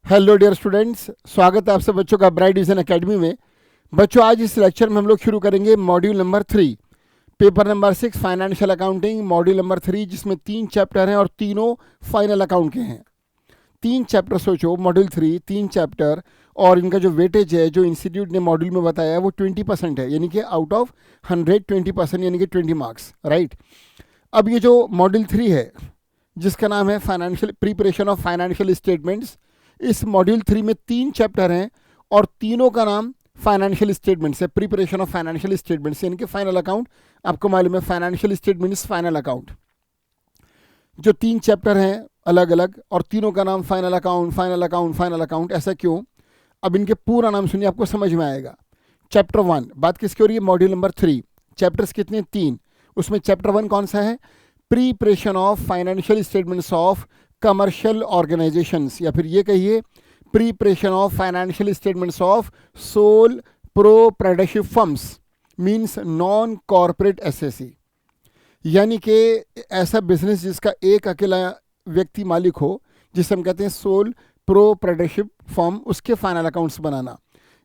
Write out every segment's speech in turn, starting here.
Hello dear students, स्वागत है आप सब बच्चों का ब्राइट विजन एकेडमी में। बच्चों, आज इस लेक्चर में हम लोग शुरू करेंगे module number 3, paper number 6 financial accounting, module number 3, जिसमें 3 चैप्टर हैं और तीनों फाइनल अकाउंट के हैं। 3 चैप्टर सोचो, मॉड्यूल 3 3 चैप्टर, और इनका जो वेटेज है जो इंस्टीट्यूट ने मॉड्यूल में बताया है वो 20% है, यानी कि आउट ऑफ 100 20%, यानी कि 20 मार्क्स, राइट। अब ये जो मॉड्यूल 3 है जिसका नाम है financial preparation of financial statements, इस मॉड्यूल 3 में 3 चैप्टर हैं और तीनों का नाम फाइनेंशियल स्टेटमेंट्स है, प्रिपरेशन ऑफ फाइनेंशियल स्टेटमेंट्स, यानी कि फाइनल अकाउंट। आपको मालूम है फाइनेंशियल स्टेटमेंट्स फाइनल अकाउंट, जो 3 चैप्टर हैं अलग अलग, और तीनों का नाम final account final account final account. ऐसा क्यों? अब इनके पूरा नाम सुनिए, आपको समझ में आएगा। चैप्टर 1, बात किसकी हो रही है? Module number 3। चैप्टर्स कितने? 3। उसमें चैप्टर 1 कौन सा है? Preparation of financial statements of commercial organisations, या फिर ये कहिए preparation of financial statements of sole proprietorship firms, means non corporate SSC, यानी कि ऐसा बिजनेस जिसका एक अकेला व्यक्ति मालिक हो, जिसे हम कहते हैं सोल प्रोप्राइटरशिप फर्म, उसके फाइनल अकाउंट्स बनाना।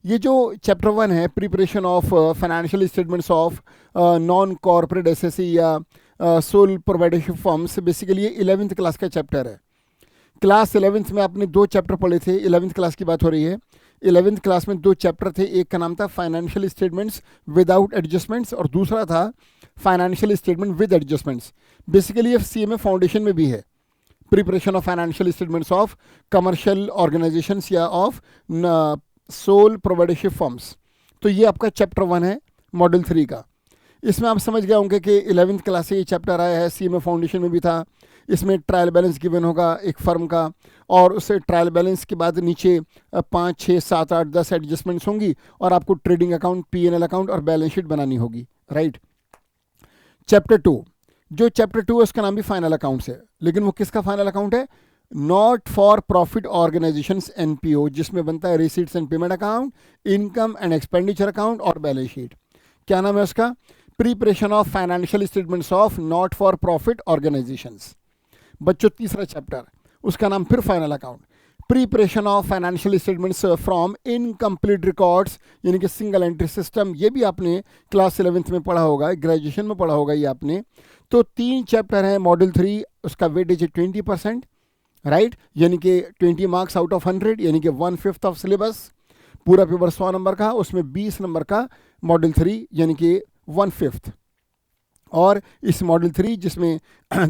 ये जो चैप्टर 1 है, preparation of financial statements of non corporate SSC या सोल प्रोप्राइटरशिप फर्म्स, बेसिकली ये 11th क्लास का चैप्टर है। क्लास 11th में आपने 2 चैप्टर पढ़े थे, 11th क्लास की बात हो रही है। 11th क्लास में 2 चैप्टर थे, एक का नाम था फाइनेंशियल स्टेटमेंट्स विदाउट एडजस्टमेंट्स और दूसरा था financial statement with adjustments. Basically ये सीएमए फाउंडेशन में भी है, preparation of financial statements of commercial organisations या ऑफ सोल प्रोप्राइटरशिप फर्म्स। तो ये आपका चैप्टर 1 है मॉड्यूल 3 का। इसमें आप समझ गए होंगे कि 11th क्लास से ये चैप्टर आया है, सीएमए फाउंडेशन में भी था। इसमें ट्रायल बैलेंस गिवन होगा एक फर्म का, और उससे ट्रायल बैलेंस के बाद नीचे 5, 6, 7, 8, 10 एडजस्टमेंट्स होंगी, और आपको ट्रेडिंग अकाउंट, पीएनएल अकाउंट और बैलेंस शीट बनानी होगी, राइट। चैप्टर 2, जो चैप्टर 2 है उसका नाम भी फाइनल अकाउंट्स है, लेकिन वो किसका फाइनल अकाउंट है? Not for profit organisations NPO, जिसमें बनता है receipts and payment account, income and expenditure account और बैलेंस शीट। क्या नाम है उसका? Preparation of financial statements of not for profit organisations. बच्चों, तीसरा चैप्टर, उसका नाम फिर final account, preparation of financial statements from incomplete records, यानी कि सिंगल एंट्री सिस्टम। ये भी आपने क्लास 11th में पढ़ा होगा, ग्रेजुएशन में पढ़ा होगा ये आपने। तो 3 चैप्टर हैं मॉड्यूल 3, उसका वेटेज है 20%, राइट, यानी कि 20 मार्क्स आउट ऑफ 100, यानी कि 1/5 ऑफ सिलेबस। पूरा पेपर 100 नंबर का, उसमें 20 नंबर का मॉड्यूल 3, यानी कि 1/5। और इस मॉड्यूल 3 जिसमें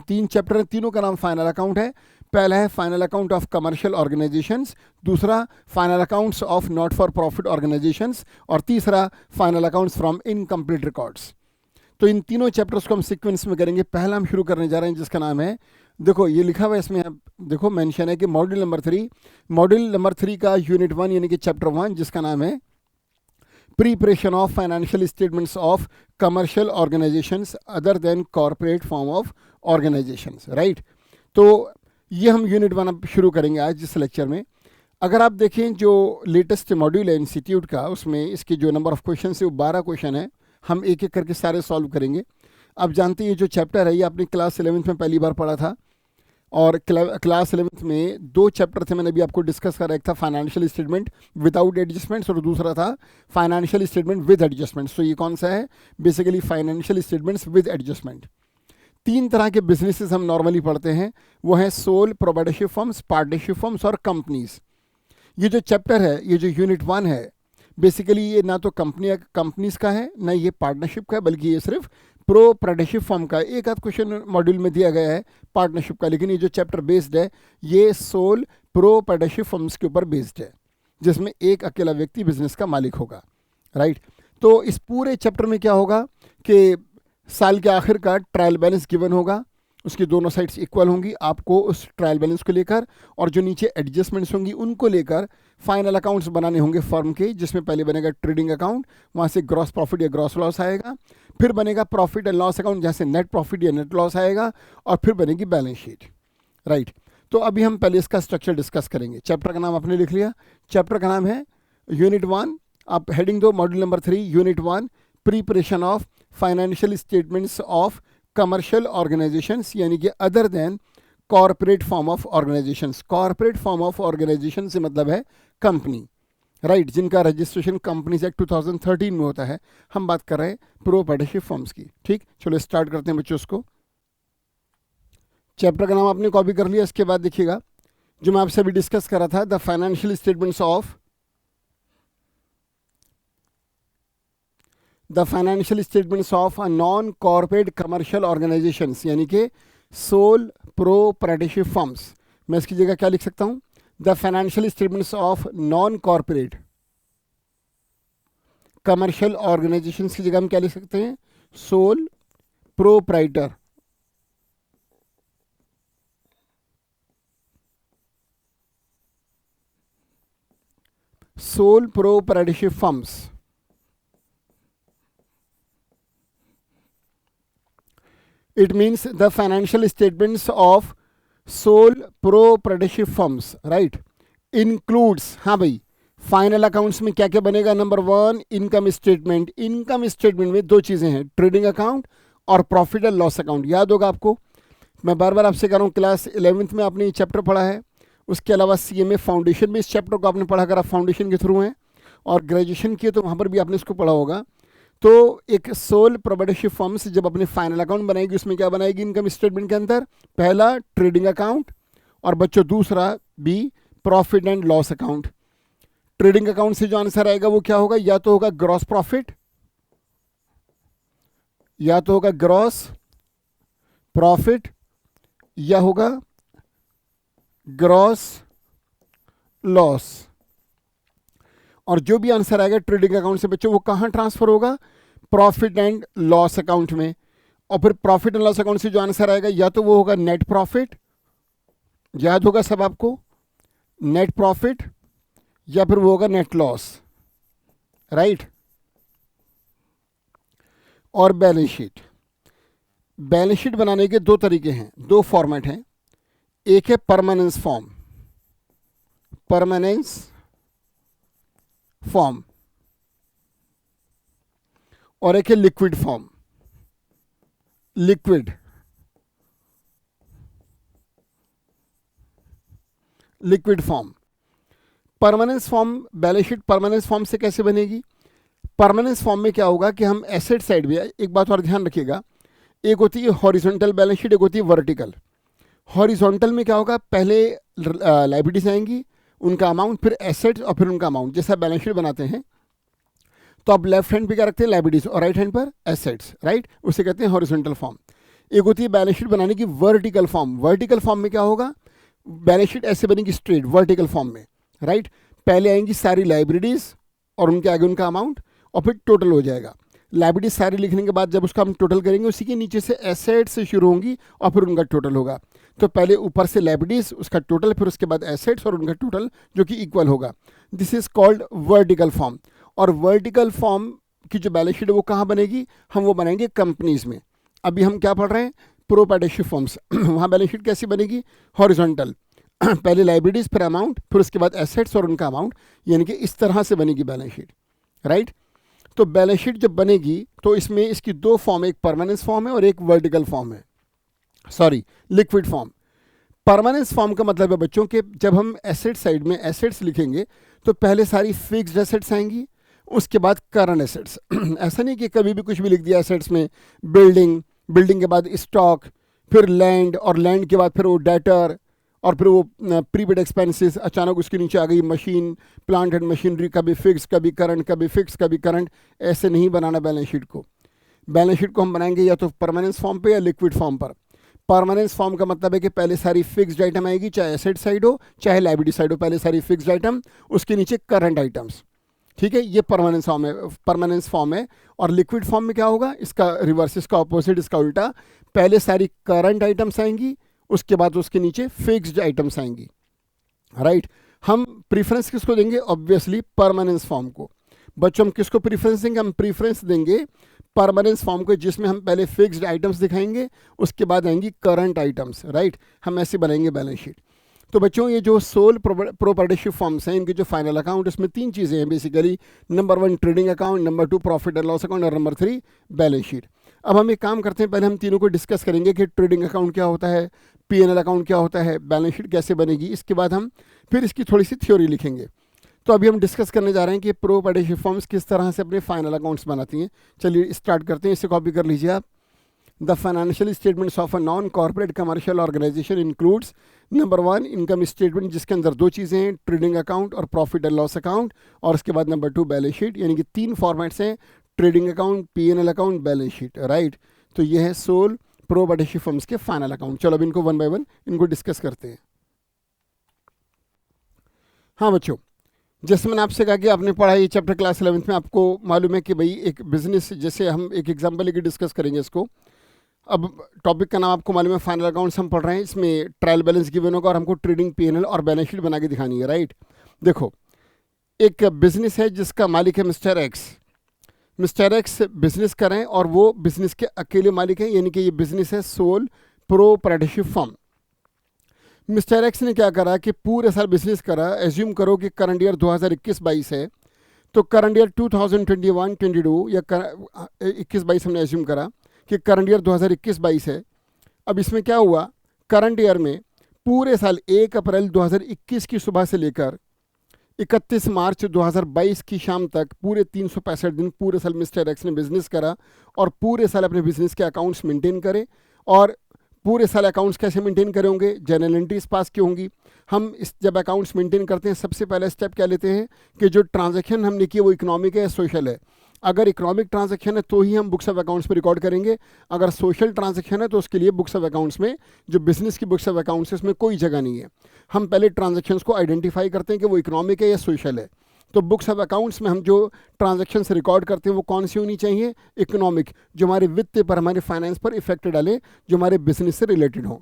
3 चैप्टर हैं, तीनों का नाम फाइनल अकाउंट है। पहला है final account of commercial organisations, दूसरा final accounts of not for profit organisations, और तीसरा final accounts from incomplete records. तो इन तीनों चैप्टर्स को हम सीक्वेंस में करेंगे। पहला हम शुरू करने जा रहे हैं जिसका नाम है, देखो ये लिखा हुआ है इसमें, देखो मेंशन है कि मॉड्यूल नंबर 3 का यूनिट 1, यानी कि चैप्टर 1, जिसका नाम है preparation of financial statements of commercial organisations other than corporate form of organisations, right. तो ये हम यूनिट 1 अब शुरू करेंगे आज इस लेक्चर में। अगर आप देखें जो लेटेस्ट मॉड्यूल है इंस्टीट्यूट का, उसमें इसके जो नंबर ऑफ क्वेश्चन है वो 12 क्वेश्चन है। हम एक एक करके सारे सॉल्व करेंगे। आप जानते हैं ये जो चैप्टर है ये आपने क्लास 11th में पहली बार पढ़ा था, और क्लास 11th में 2 चैप्टर थे, मैंने अभी आपको डिस्कस करा। एक था फाइनेंशियल स्टेटमेंट विदाउट एडजस्टमेंट्स और दूसरा था फाइनेंशियल स्टेटमेंट विद एडजस्टमेंट्स। तो ये कौन सा है? Basically financial statements with adjustment. 3 तरह के बिजनेसेस हम नॉर्मली पढ़ते हैं, वो है sole proprietorship firms, partnership firms और कंपनीज। ये जो चैप्टर है, ये जो यूनिट 1 है, बेसिकली ये ना तो कंपनीज का है ना ये पार्टनरशिप का है, बल्कि ये सिर्फ प्रोप्राइटरशिप फर्म का। एक आध क्वेश्चन मॉड्यूल में दिया गया है पार्टनरशिप का, लेकिन ये जो चैप्टर बेस्ड है ये सोल प्रोप्राइटरशिप फर्म्स के ऊपर बेस्ड है, जिसमें एक अकेला व्यक्ति बिजनेस का मालिक होगा, राइट। तो इस पूरे चैप्टर में क्या होगा कि साल के आखिर का ट्रायल बैलेंस गिवन होगा, उसकी दोनों साइड्स इक्वल होंगी। आपको उस ट्रायल बैलेंस को लेकर और जो नीचे एडजस्टमेंट्स होंगी उनको लेकर फाइनल अकाउंट्स बनाने होंगे फर्म के, जिसमें पहले बनेगा ट्रेडिंग अकाउंट, वहाँ से ग्रॉस प्रॉफिट या ग्रॉस लॉस आएगा, फिर बनेगा प्रॉफिट एंड लॉस अकाउंट जहाँ से नेट प्रॉफिट या नेट लॉस आएगा, और फिर बनेगी बैलेंस शीट, राइट। तो अभी हम पहले इसका स्ट्रक्चर डिस्कस करेंगे। चैप्टर का नाम आपने लिख लिया, चैप्टर का नाम है यूनिट 1। आप हेडिंग दो module number 3 unit 1, preparation of financial statements of commercial organisations, यानी कि other than corporate form of organisations. Corporate form of organisation से मतलब है कंपनी, राइट, जिनका रजिस्ट्रेशन कंपनीज एक्ट 2013 में होता है। हम बात कर रहे हैं प्रोप्राइटरशिप फर्म्स की। ठीक, चलो स्टार्ट करते हैं बच्चों उसको। चैप्टर का नाम आपने कॉपी कर लिया। इसके बाद देखिएगा जो मैं आपसे अभी डिस्कस कर रहा था, the financial statements of a non corporate commercial organisations, यानी कि सोल प्रोप्राइटरशिप फर्म्स। मैं इसकी जगह क्या लिख सकता हूं? The financial statements of non corporate commercial organisations की जगह हम क्या लिख सकते हैं? Sole proprietor sole proprietorship firms। It means the financial statements of sole proprietorship firms, right, includes, हाँ भाई, फाइनल अकाउंट्स में क्या क्या बनेगा? Number 1 income statement. Income statement में दो चीज़ें हैं, ट्रेडिंग अकाउंट और प्रॉफिट एंड लॉस अकाउंट। याद होगा आपको, मैं बार बार आपसे कह रहा हूँ, क्लास 11th में आपने ये चैप्टर पढ़ा है। उसके अलावा CMA फाउंडेशन में इस चैप्टर को आपने पढ़ा, अगर आप फाउंडेशन के थ्रू हैं, और ग्रेजुएशन किए तो वहाँ पर भी आपने इसको पढ़ा होगा। तो एक सोल प्रोप्राइटरशिप फर्म से जब अपने फाइनल अकाउंट बनाएगी, उसमें क्या बनाएगी? इनकम स्टेटमेंट के अंदर पहला ट्रेडिंग अकाउंट और बच्चों दूसरा भी profit and loss account. Trading account से जो आंसर आएगा वो क्या होगा? या तो होगा ग्रॉस प्रॉफिट, या तो होगा ग्रॉस प्रॉफिट, या होगा ग्रॉस लॉस। और जो भी आंसर आएगा ट्रेडिंग अकाउंट से बच्चों, वो कहां ट्रांसफर होगा? प्रॉफिट एंड लॉस अकाउंट में। और फिर प्रॉफिट एंड लॉस अकाउंट से जो आंसर आएगा, या तो वो होगा नेट प्रॉफिट, याद होगा सब आपको, नेट प्रॉफिट, या फिर वो होगा नेट लॉस, राइट। और बैलेंस शीट, बैलेंस शीट बनाने के दो तरीके हैं, दो फॉर्मेट हैं। एक है परमानेंस फॉर्म, परमानेंस फॉर्म, और एक है liquid form, liquid form. Permanence form, balance sheet permanence form से कैसे बनेगी? परमानेंस फॉर्म में क्या होगा कि हम एसेट साइड भी, एक बात और ध्यान रखिएगा, एक होती है हॉरिजॉन्टल बैलेंस शीट, एक होती है वर्टिकल। हॉरिजॉन्टल में क्या होगा? पहले लायबिलिटीज आएंगी, उनका अमाउंट, फिर एसेट्स और फिर उनका अमाउंट। जैसा बैलेंस शीट बनाते हैं तो आप लेफ्ट हैंड पे क्या रखते हैं? लायबिलिटीज, और राइट हैंड पर एसेट्स, राइट, उसे कहते हैं हॉरिजॉन्टल फॉर्म। एक होती है बैलेंस शीट बनाने की वर्टिकल फॉर्म। वर्टिकल फॉर्म में क्या होगा? बैलेंस शीट ऐसे बनेगी स्ट्रेट वर्टिकल फॉर्म में, राइट। पहले आएंगी सारी लायबिलिटीज और उनके आगे उनका अमाउंट, और फिर टोटल हो जाएगा। लायबिलिटीज सारी लिखने के बाद जब उसका हम टोटल करेंगे, उसी के नीचे से एसेट्स से शुरू होंगी और फिर उनका टोटल होगा। तो पहले ऊपर से लायबिलिटीज, उसका टोटल, फिर उसके बाद एसेट्स और उनका टोटल, जो कि इक्वल होगा। This is called vertical form. और वर्टिकल फॉर्म की जो बैलेंस शीट है वो कहाँ बनेगी? हम वो बनाएंगे कंपनीज में। अभी हम क्या पढ़ रहे हैं? Proprietorship forms. वहाँ बैलेंस शीट कैसी बनेगी? हॉरिजॉन्टल, पहले लायबिलिटीज, फिर अमाउंट, फिर उसके बाद एसेट्स और उनका अमाउंट, यानी कि इस तरह से बनेगी बैलेंस शीट, राइट। तो बैलेंस शीट जब बनेगी तो इसमें इसकी दो फॉर्म है, एक परमानेंस फॉर्म है और एक वर्टिकल फॉर्म है, sorry liquid form. Permanence form का मतलब है बच्चों कि जब हम एसेट साइड में एसेट्स लिखेंगे तो पहले सारी फिक्स्ड एसेट्स आएंगी, उसके बाद करंट एसेट्स। ऐसा नहीं कि कभी भी कुछ भी लिख दिया एसेट्स में, बिल्डिंग, बिल्डिंग के बाद स्टॉक, फिर लैंड, और लैंड के बाद फिर वो डेटर, और फिर वो प्रीपेड एक्सपेंसेस, अचानक उसके नीचे आ गई मशीन, प्लांट एंड मशीनरी, कभी फिक्स, कभी करंट, कभी फिक्स, कभी करंट। ऐसे नहीं बनाना बैलेंस शीट को। बैलेंस शीट को हम बनाएंगे या तो परमानेंस फॉर्म पे या लिक्विड फॉर्म पर। परमानेंस फॉर्म का मतलब है कि पहले सारी फिक्स्ड आइटम आएगी, चाहे एसेट साइड हो चाहे लायबिलिटी साइड हो, पहले सारी फिक्स्ड आइटम, उसके नीचे करंट आइटम्स, ठीक है। ये परमानेंस फॉर्म है, परमानेंस फॉर्म है। और लिक्विड फॉर्म में क्या होगा? इसका रिवर्स, इसका ऑपोजिट, इसका उल्टा। पहले सारी करंट आइटम्स आएंगी, उसके बाद उसके नीचे फिक्स्ड आइटम्स आएंगी, राइट। हम प्रीफरेंस किसको देंगे? ऑब्वियसली परमानेंस फॉर्म को। बच्चों हम किसको प्रीफरेंस देंगे? हम प्रीफरेंस देंगे परमानेंस फॉर्म को, जिसमें हम पहले फिक्स्ड आइटम्स दिखाएंगे, उसके बाद आएंगी करंट आइटम्स, राइट। हम ऐसे बनाएंगे बैलेंस शीट। तो बच्चों ये जो सोल प्रोपर्टीशिप फर्म्स हैं इनके जो फाइनल अकाउंट, इसमें तीन चीज़ें हैं basically. Number 1 trading account, number 2 profit and loss account और नंबर 3 बैलेंस शीट। अब हम एक काम करते हैं, पहले हम तीनों को डिस्कस करेंगे कि ट्रेडिंग अकाउंट क्या होता है, P&L अकाउंट क्या होता है, बैलेंस शीट कैसे बनेगी। इसके बाद हम फिर इसकी थोड़ी सी थ्योरी लिखेंगे। तो अभी हम डिस्कस करने जा रहे हैं कि प्रोपर्टीशिप फर्म्स किस तरह से अपने फाइनल अकाउंट्स बनाती हैं। चलिए स्टार्ट करते हैं, इसे कॉपी कर लीजिए आप। The financial statements of a non-corporate commercial organization includes number 1 income statement, जिसके अंदर दो चीज़ें हैं, ट्रेडिंग अकाउंट और प्रॉफिट एंड लॉस अकाउंट, और उसके बाद नंबर 2 बैलेंस शीट। यानी कि तीन फॉर्मेट्स हैं, trading account, P&L account, balance sheet, right. तो ये है सोल प्रोपर्टीशिप फर्म्स के फाइनल अकाउंट। चलो अब इनको वन बाय वन इनको डिस्कस करते हैं। हाँ बच्चों, जैसे मैंने आपसे कहा कि आपने पढ़ा ये चैप्टर क्लास 11th में, आपको मालूम है कि भाई एक बिजनेस, जैसे हम एक एग्जाम्पल लेके डिस्कस करेंगे इसको। अब टॉपिक का नाम आपको मालूम है, फाइनल अकाउंट्स हम पढ़ रहे हैं। इसमें ट्रायल बैलेंस गिवन होगा और हमको ट्रेडिंग P&L और बैलेंस शीट बना के दिखानी है, राइट। देखो, एक बिजनेस है जिसका मालिक है mister x. Mister x business कर रहे हैं और वो बिजनेस के अकेले मालिक हैं, यानी कि ये बिजनेस है sole proprietorship firm. Mister x ने क्या करा कि पूरे साल बिजनेस करा। एज्यूम करो कि करंट ईयर 2021-22 है, तो करंट ईयर 2021-22 या 21-22 हमने एज्यूम करा कि करंट ईयर 2021-22 है। अब इसमें क्या हुआ, करंट ईयर में पूरे साल 1 अप्रैल 2021 की सुबह से लेकर 31 मार्च 2022 की शाम तक पूरे 365 दिन पूरे साल मिस्टर एक्स ने बिजनेस करा और पूरे साल अपने बिजनेस के अकाउंट्स मेंटेन करे। और पूरे साल अकाउंट्स कैसे मेंटेन करे होंगे, जर्नल एंट्रीज पास की होंगी। हम इस जब अकाउंट्स मेंटेन करते हैं, सबसे पहला स्टेप क्या लेते हैं कि जो ट्रांजैक्शन हमने की वो इकोनॉमिक है या सोशल है। अगर इकोनॉमिक ट्रांजैक्शन है तो ही हम बुक्स ऑफ अकाउंट्स में रिकॉर्ड करेंगे। अगर सोशल ट्रांजैक्शन है तो उसके लिए बुक्स ऑफ अकाउंट्स में, जो बिजनेस की बुक्स ऑफ अकाउंट्स है, उसमें कोई जगह नहीं है। हम पहले ट्रांजैक्शंस को आइडेंटिफाई करते हैं कि वो इकोनॉमिक है या सोशल है। तो बुक्स ऑफ अकाउंट्स में हम जो ट्रांजैक्शंस रिकॉर्ड करते हैं वो कौन सी होनी चाहिए, इकोनॉमिक, जो हमारे वित्त पर, हमारे फाइनेंस पर इफेक्ट डाले, जो हमारे बिजनेस से रिलेटेड हो।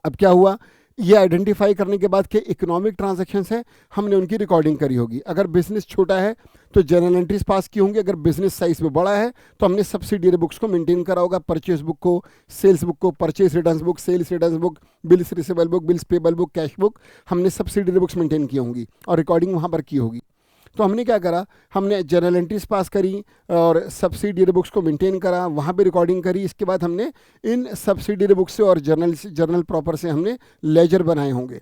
अब क्या हुआ, ये आइडेंटिफाई करने के बाद कि इकोनॉमिक ट्रांजैक्शंस है, हमने उनकी रिकॉर्डिंग करी होगी। अगर बिजनेस छोटा है तो जर्नल एंट्रीज पास की होंगी। अगर बिजनेस साइज में बड़ा है तो हमने सब्सिडियरी बुक्स को मेंटेन करा होगा, परचेज बुक को, सेल्स बुक को, purchase returns book, sales returns book, bills receivable book, bills payable book, cash book, हमने सब्सिडियरी बुक्स मेंटेन की होंगी और रिकॉर्डिंग वहाँ पर की होगी। तो हमने क्या करा, हमने जर्नल एंट्रीज पास करी और सब्सिडियरी बुक्स को मेंटेन करा, वहाँ पे रिकॉर्डिंग करी। इसके बाद हमने इन सब्सिडियरी बुक्स से और जर्नल प्रॉपर से हमने लेजर बनाए होंगे।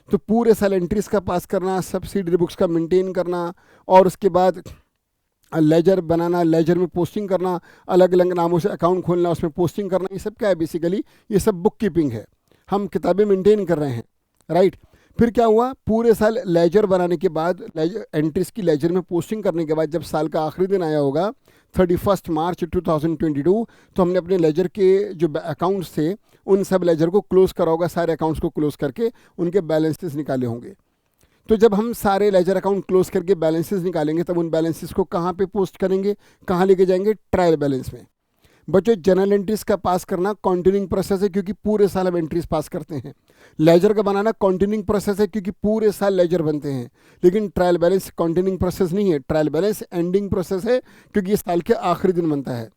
तो पूरे साल एंट्रीज का पास करना, सब्सिडियरी बुक्स का मेंटेन करना, और उसके बाद लेजर बनाना, लेजर में पोस्टिंग करना, अलग अलग नामों से अकाउंट खोलना, उसमें पोस्टिंग करना, ये सब क्या है बेसिकली, ये सब बुक कीपिंग है। हम किताबें मेंटेन कर रहे हैं, राइट। फिर क्या हुआ, पूरे साल लेजर बनाने के बाद, लेजर एंट्रीज की लेजर में पोस्टिंग करने के बाद, जब साल का आखिरी दिन आया होगा 31 मार्च 2022, तो हमने अपने लेजर के जो अकाउंट्स थे उन सब लेजर को क्लोज करा होगा, सारे अकाउंट्स को क्लोज करके उनके बैलेंसेस निकाले होंगे। तो जब हम सारे लेजर अकाउंट क्लोज करके बैलेंसेस निकालेंगे, तब उन बैलेंसेस को कहाँ पे पोस्ट करेंगे, कहाँ लेके जाएंगे, ट्रायल बैलेंस में। बच्चों, जर्नल एंट्रीज का पास करना कंटिन्यूइंग प्रोसेस है, क्योंकि पूरे साल हम एंट्रीज पास करते हैं। लेजर का बनाना कंटिन्यूइंग प्रोसेस है, क्योंकि पूरे साल लेजर बनते हैं। लेकिन ट्रायल बैलेंस कंटिन्यूइंग प्रोसेस नहीं है, ट्रायल बैलेंस एंडिंग प्रोसेस है, क्योंकि ये साल के आखिरी दिन बनता है।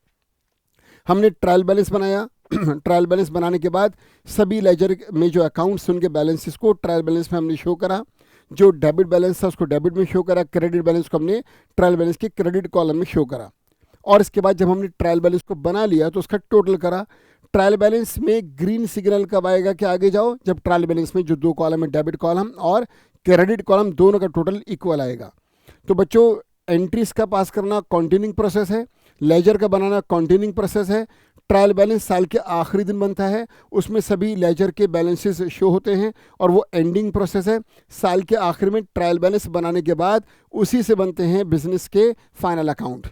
हमने ट्रायल बैलेंस बनाया। ट्रायल बैलेंस बनाने के बाद सभी लेजर में जो अकाउंट्स, उनके बैलेंसेस को ट्रायल बैलेंस में हमने शो करा। जो डेबिट बैलेंस था उसको डेबिट में शो करा, क्रेडिट बैलेंस को हमने ट्रायल बैलेंस के क्रेडिट कॉलम में शो करा। और इसके बाद जब हमने ट्रायल बैलेंस को बना लिया तो उसका टोटल करा। ट्रायल बैलेंस में ग्रीन सिग्नल कब आएगा कि आगे जाओ, जब ट्रायल बैलेंस में जो दो कॉलम है, डेबिट कॉलम और क्रेडिट कॉलम, दोनों का टोटल इक्वल आएगा। तो बच्चों, एंट्रीज का पास करना कंटिन्यूइंग प्रोसेस है, लेजर का बनाना कंटिन्यूइंग प्रोसेस है, ट्रायल बैलेंस साल के आखिरी दिन बनता है, उसमें सभी लेजर के बैलेंसेस शो होते हैं और वो एंडिंग प्रोसेस है। साल के आखिर में ट्रायल बैलेंस बनाने के बाद उसी से बनते हैं बिजनेस के फाइनल अकाउंट।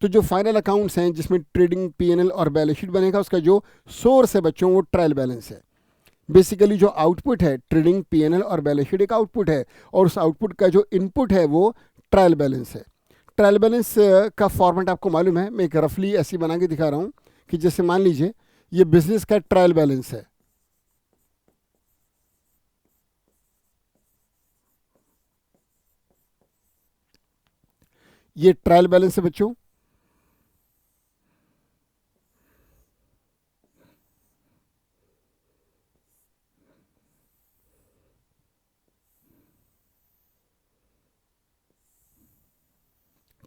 तो जो फाइनल अकाउंट्स हैं जिसमें ट्रेडिंग P&L और बैलेंस शीट बनेगा, उसका जो सोर्स है बच्चों वो ट्रायल बैलेंस है। बेसिकली जो आउटपुट है, ट्रेडिंग P&L और बैलेंस शीट एक आउटपुट है, और उस आउटपुट का जो इनपुट है वो ट्रायल बैलेंस है। ट्रायल बैलेंस का फॉर्मेट आपको मालूम है, मैं एक रफली ऐसी बना के दिखा रहा हूँ कि जैसे मान लीजिए ये बिजनेस का ट्रायल बैलेंस है। ये ट्रायल बैलेंस है बच्चों।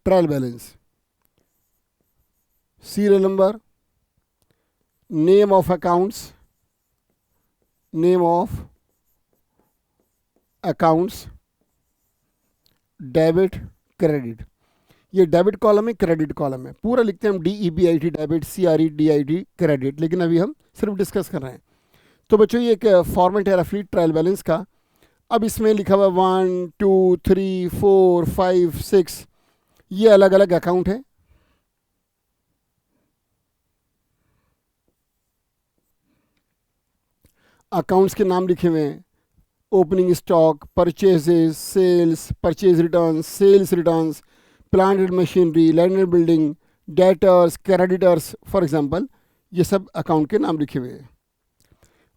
Trial balance, serial number, name of accounts, name of accounts, debit, credit. ये डेबिट कॉलम है, क्रेडिट कॉलम है, पूरा लिखते हैं हम DEBIT डेबिट, CREDIT क्रेडिट, लेकिन अभी हम सिर्फ डिस्कस कर रहे हैं। तो बच्चों ये एक फॉर्मेट है रफली ट्रायल बैलेंस का। अब इसमें लिखा हुआ 1 2 3 4 5 6, ये अलग अलग अकाउंट है। अकाउंट्स के नाम लिखे हुए हैं, opening stock, purchases, sales, purchase returns, sales returns, plant and machinery, land and building, debtors, creditors for example, ये सब अकाउंट के नाम लिखे हुए हैं।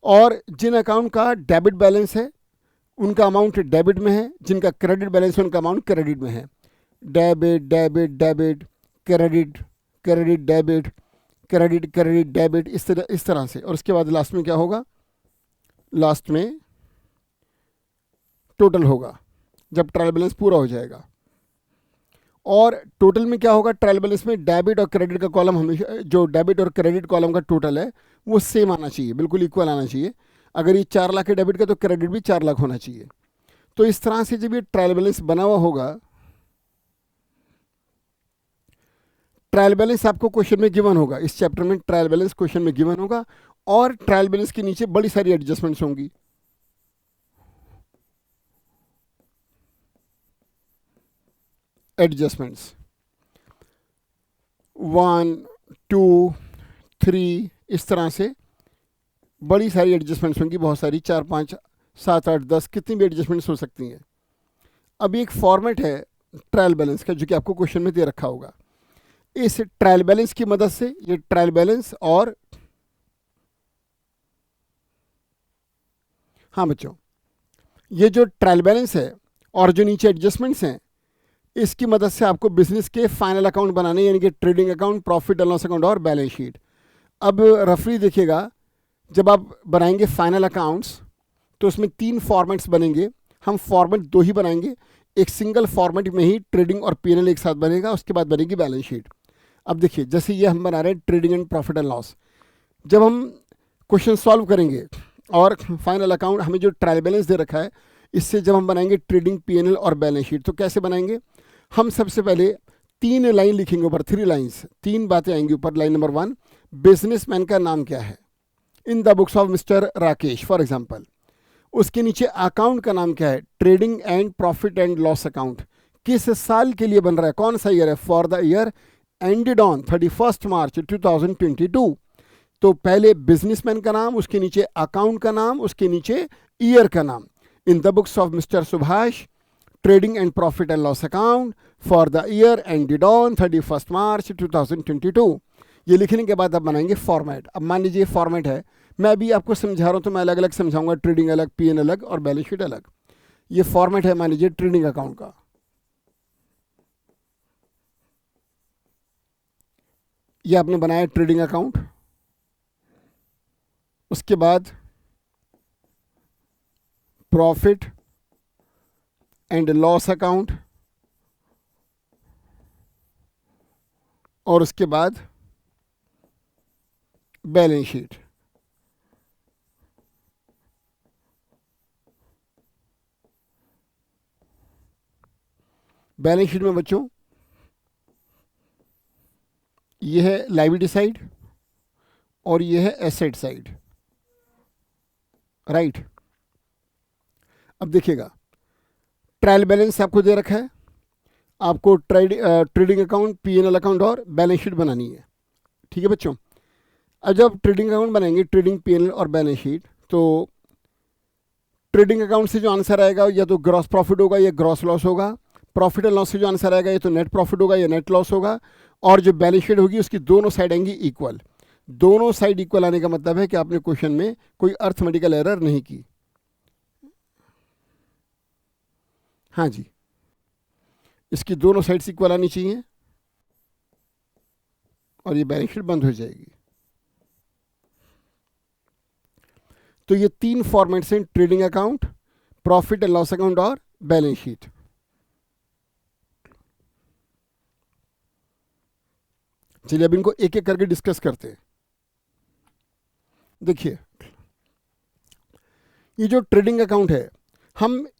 और जिन अकाउंट का डेबिट बैलेंस है उनका अमाउंट डेबिट में है, जिनका क्रेडिट बैलेंस है उनका अमाउंट क्रेडिट में है। Debit debit debit, credit credit debit, credit credit debit, इस तरह से। और उसके बाद लास्ट में क्या होगा, लास्ट में टोटल होगा जब ट्रायल बैलेंस पूरा हो जाएगा। और टोटल में क्या होगा, ट्रायल बैलेंस में डेबिट और क्रेडिट का कॉलम हमेशा, जो डेबिट और क्रेडिट कॉलम का टोटल है वो सेम आना चाहिए, बिल्कुल इक्वल आना चाहिए। अगर ये 4 लाख के डेबिट का तो क्रेडिट भी 4 लाख होना चाहिए। तो इस तरह से जब ये ट्रायल बैलेंस बना हुआ होगा, ट्रायल बैलेंस आपको क्वेश्चन में गिवन होगा, इस चैप्टर में ट्रायल बैलेंस क्वेश्चन में गिवन होगा। और ट्रायल बैलेंस के नीचे बड़ी सारी एडजस्टमेंट्स होंगी। एडजस्टमेंट्स 1 2 3, इस तरह से बड़ी सारी एडजस्टमेंट्स होंगी, बहुत सारी, 4 5 7 8 10, कितनी भी एडजस्टमेंट्स हो सकती हैं। अब एक फॉर्मेट है ट्रायल बैलेंस का जो कि आपको क्वेश्चन में दे रखा होगा। इस ट्रायल बैलेंस की मदद से ये ट्रायल बैलेंस और, हाँ बच्चों, ये जो ट्रायल बैलेंस है और जो नीचे एडजस्टमेंट्स हैं, इसकी मदद से आपको बिजनेस के फाइनल अकाउंट बनाने, यानी कि trading account, profit and loss account और बैलेंस शीट। अब रफली देखिएगा, जब आप बनाएंगे फाइनल अकाउंट्स तो उसमें 3 फॉर्मेट्स बनेंगे। हम फॉर्मेट 2 ही बनाएंगे, एक सिंगल फॉर्मेट में ही ट्रेडिंग और P&L एक साथ बनेगा, उसके बाद बनेगी बैलेंस शीट। अब देखिए, जैसे ये हम बना रहे हैं trading and profit and loss, जब हम क्वेश्चन सॉल्व करेंगे और फाइनल अकाउंट हमें जो ट्रायल बैलेंस दे रखा है, इससे जब हम बनाएंगे ट्रेडिंग, P&L और बैलेंस शीट, तो कैसे बनाएंगे, हम सबसे पहले 3 लाइन लिखेंगे ऊपर, 3 लाइन्स, 3 बातें आएंगी ऊपर। लाइन नंबर 1, बिजनेसमैन का नाम क्या है, in the books of mister Rakesh for example. उसके नीचे अकाउंट का नाम क्या है, trading and profit and loss account, किस साल के लिए बन रहा है, कौन सा ईयर है, for the year ended on 31 मार्च 2022। तो पहले बिजनेसमैन का नाम, उसके नीचे अकाउंट का नाम, उसके नीचे ईयर का नाम। In the books of mister Subhash, trading and profit and loss account for the year ended on 31 मार्च 2022। ये लिखने के बाद आप बनाएंगे फॉर्मेट। अब मान लीजिए फॉर्मेट है, मैं अभी आपको समझा रहा हूँ तो मैं अलग अलग समझाऊंगा, ट्रेडिंग अलग, P&L अलग और बैलेंस शीट अलग। ये फॉर्मेट है मान लीजिए ट्रेडिंग अकाउंट का, ये आपने बनाया ट्रेडिंग अकाउंट। उसके बाद प्रॉफिट एंड लॉस अकाउंट, और उसके बाद बैलेंस शीट। बैलेंस शीट में बच्चों ये है लायबिलिटी साइड और ये है एसेट साइड, राइट। अब देखिएगा, ट्रायल बैलेंस आपको दे रखा है, आपको ट्रेडिंग अकाउंट, P&L अकाउंट और बैलेंस शीट बनानी है, ठीक है बच्चों। अब जब ट्रेडिंग अकाउंट बनाएंगे, ट्रेडिंग, P&L और बैलेंस शीट, तो ट्रेडिंग अकाउंट से जो आंसर आएगा या तो ग्रॉस प्रॉफिट होगा या ग्रॉस लॉस होगा। प्रॉफिट एंड लॉस से जो आंसर आएगा या तो नेट प्रॉफिट होगा या नेट लॉस होगा। और जो बैलेंस शीट होगी उसकी दोनों साइड आएंगी इक्वल। दोनों साइड इक्वल आने का मतलब है कि आपने क्वेश्चन में कोई अर्थमेटिकल एरर नहीं की। हाँ जी, इसकी दोनों साइड्स इक्वल आनी चाहिए और ये बैलेंस शीट बंद हो जाएगी। तो ये 3 फॉर्मेट्स हैं, trading account, profit and loss account और बैलेंस शीट। चलिए अब इनको एक एक करके डिस्कस करते हैं। देखिए ये जो ट्रेडिंग अकाउंट है,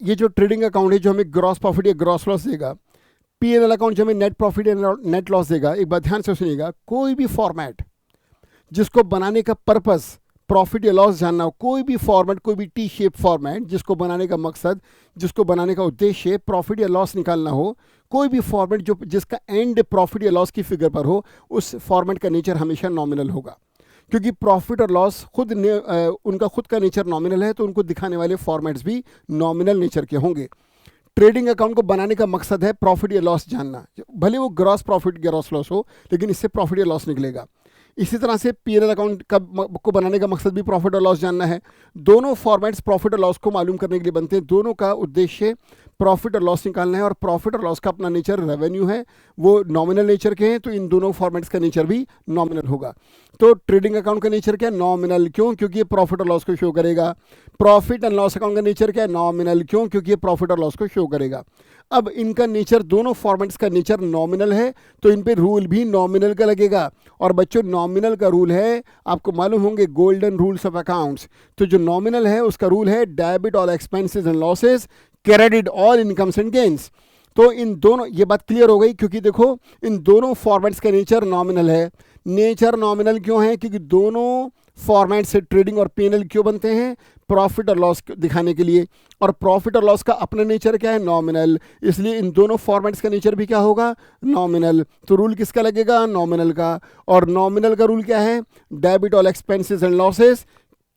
ये जो ट्रेडिंग अकाउंट है जो हमें ग्रॉस प्रॉफिट या ग्रॉस लॉस देगा, P&L अकाउंट जो हमें नेट प्रॉफिट या नेट लॉस देगा, एक बात ध्यान से सुनिएगा, कोई भी फॉर्मेट जिसको बनाने का पर्पस प्रॉफिट या लॉस जानना हो, कोई भी फॉर्मेट, कोई भी टी शेप फॉर्मेट जिसको बनाने का मकसद, जिसको बनाने का उद्देश्य प्रॉफिट या लॉस निकालना हो, कोई भी फॉर्मेट जो जिसका एंड प्रॉफिट या लॉस की फिगर पर हो, उस फॉर्मेट का नेचर हमेशा नॉमिनल होगा। क्योंकि प्रॉफिट और लॉस उनका खुद का नेचर नॉमिनल है, तो उनको दिखाने वाले फॉर्मेट्स भी नॉमिनल नेचर के होंगे। ट्रेडिंग अकाउंट को बनाने का मकसद है प्रॉफिट या लॉस जानना, भले वो ग्रॉस प्रॉफिट ग्रॉस लॉस हो, लेकिन इससे प्रॉफिट या लॉस निकलेगा। इसी तरह से P&L अकाउंट को बनाने का मकसद भी प्रॉफिट और लॉस जानना है। दोनों फॉर्मेट्स प्रॉफिट और लॉस को मालूम करने के लिए बनते हैं, दोनों का उद्देश्य प्रॉफिट और लॉस निकालना है, और प्रॉफिट और लॉस का अपना नेचर रेवेन्यू है, वो नॉमिनल नेचर के हैं, तो इन दोनों फॉर्मेट्स का नेचर भी नॉमिनल होगा। तो ट्रेडिंग अकाउंट का नेचर क्या है? नॉमिनल। क्यों? क्योंकि ये प्रॉफिट और लॉस को शो करेगा। प्रॉफिट एंड लॉस अकाउंट का नेचर क्या है? नॉमिनल। क्यों? क्योंकि ये प्रॉफिट और लॉस को शो करेगा। अब इनका नेचर, दोनों फॉर्मेट्स का नेचर नॉमिनल है, तो इन पे रूल भी नॉमिनल का लगेगा। और बच्चों नॉमिनल का रूल है, आपको मालूम होंगे गोल्डन रूल्स ऑफ अकाउंट्स, तो जो नॉमिनल है उसका रूल है debit all expenses and losses, credit all incomes and gains. तो इन दोनों, ये बात क्लियर हो गई, क्योंकि देखो इन दोनों फॉर्मेट्स का नेचर नॉमिनल है। नेचर नॉमिनल क्यों है? क्योंकि दोनों फॉर्मेट से ट्रेडिंग और P&L क्यों बनते हैं? प्रॉफिट और लॉस दिखाने के लिए, और प्रॉफिट और लॉस का अपना नेचर क्या है? नॉमिनल। इसलिए इन दोनों फॉर्मेट्स का नेचर भी क्या होगा? नॉमिनल। तो रूल किसका लगेगा? नॉमिनल का। और नॉमिनल का रूल क्या है? Debit all expenses and losses,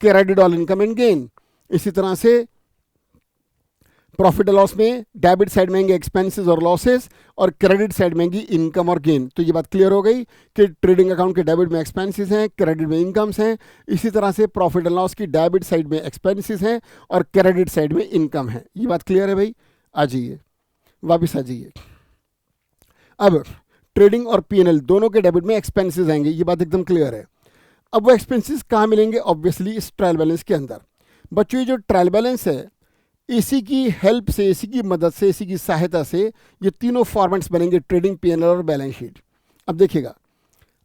credit all income and gain. इसी तरह से प्रॉफिट और लॉस में डेबिट साइड में आएंगे एक्सपेंसेस और लॉसेस, और क्रेडिट साइड में आएंगी इनकम और गेन। तो ये बात क्लियर हो गई कि ट्रेडिंग अकाउंट के डेबिट में एक्सपेंसेस हैं, क्रेडिट में इनकम्स हैं। इसी तरह से प्रॉफिट एंड लॉस की डेबिट साइड में एक्सपेंसेस हैं और क्रेडिट साइड में इनकम है। ये बात क्लियर है भाई? आ जाइए, वापिस आ जाइए। अब ट्रेडिंग और P&L दोनों के डेबिट में एक्सपेंसेस आएंगे, ये बात एकदम क्लियर है। अब वो एक्सपेंसेस कहाँ मिलेंगे? ऑब्वियसली इस ट्रायल बैलेंस के अंदर। बच्चों ये जो ट्रायल बैलेंस है, इसी की हेल्प से, इसी की मदद से, इसी की सहायता से ये तीनों फॉर्मेट्स बनेंगे, ट्रेडिंग, P&L और बैलेंस शीट। अब देखिएगा,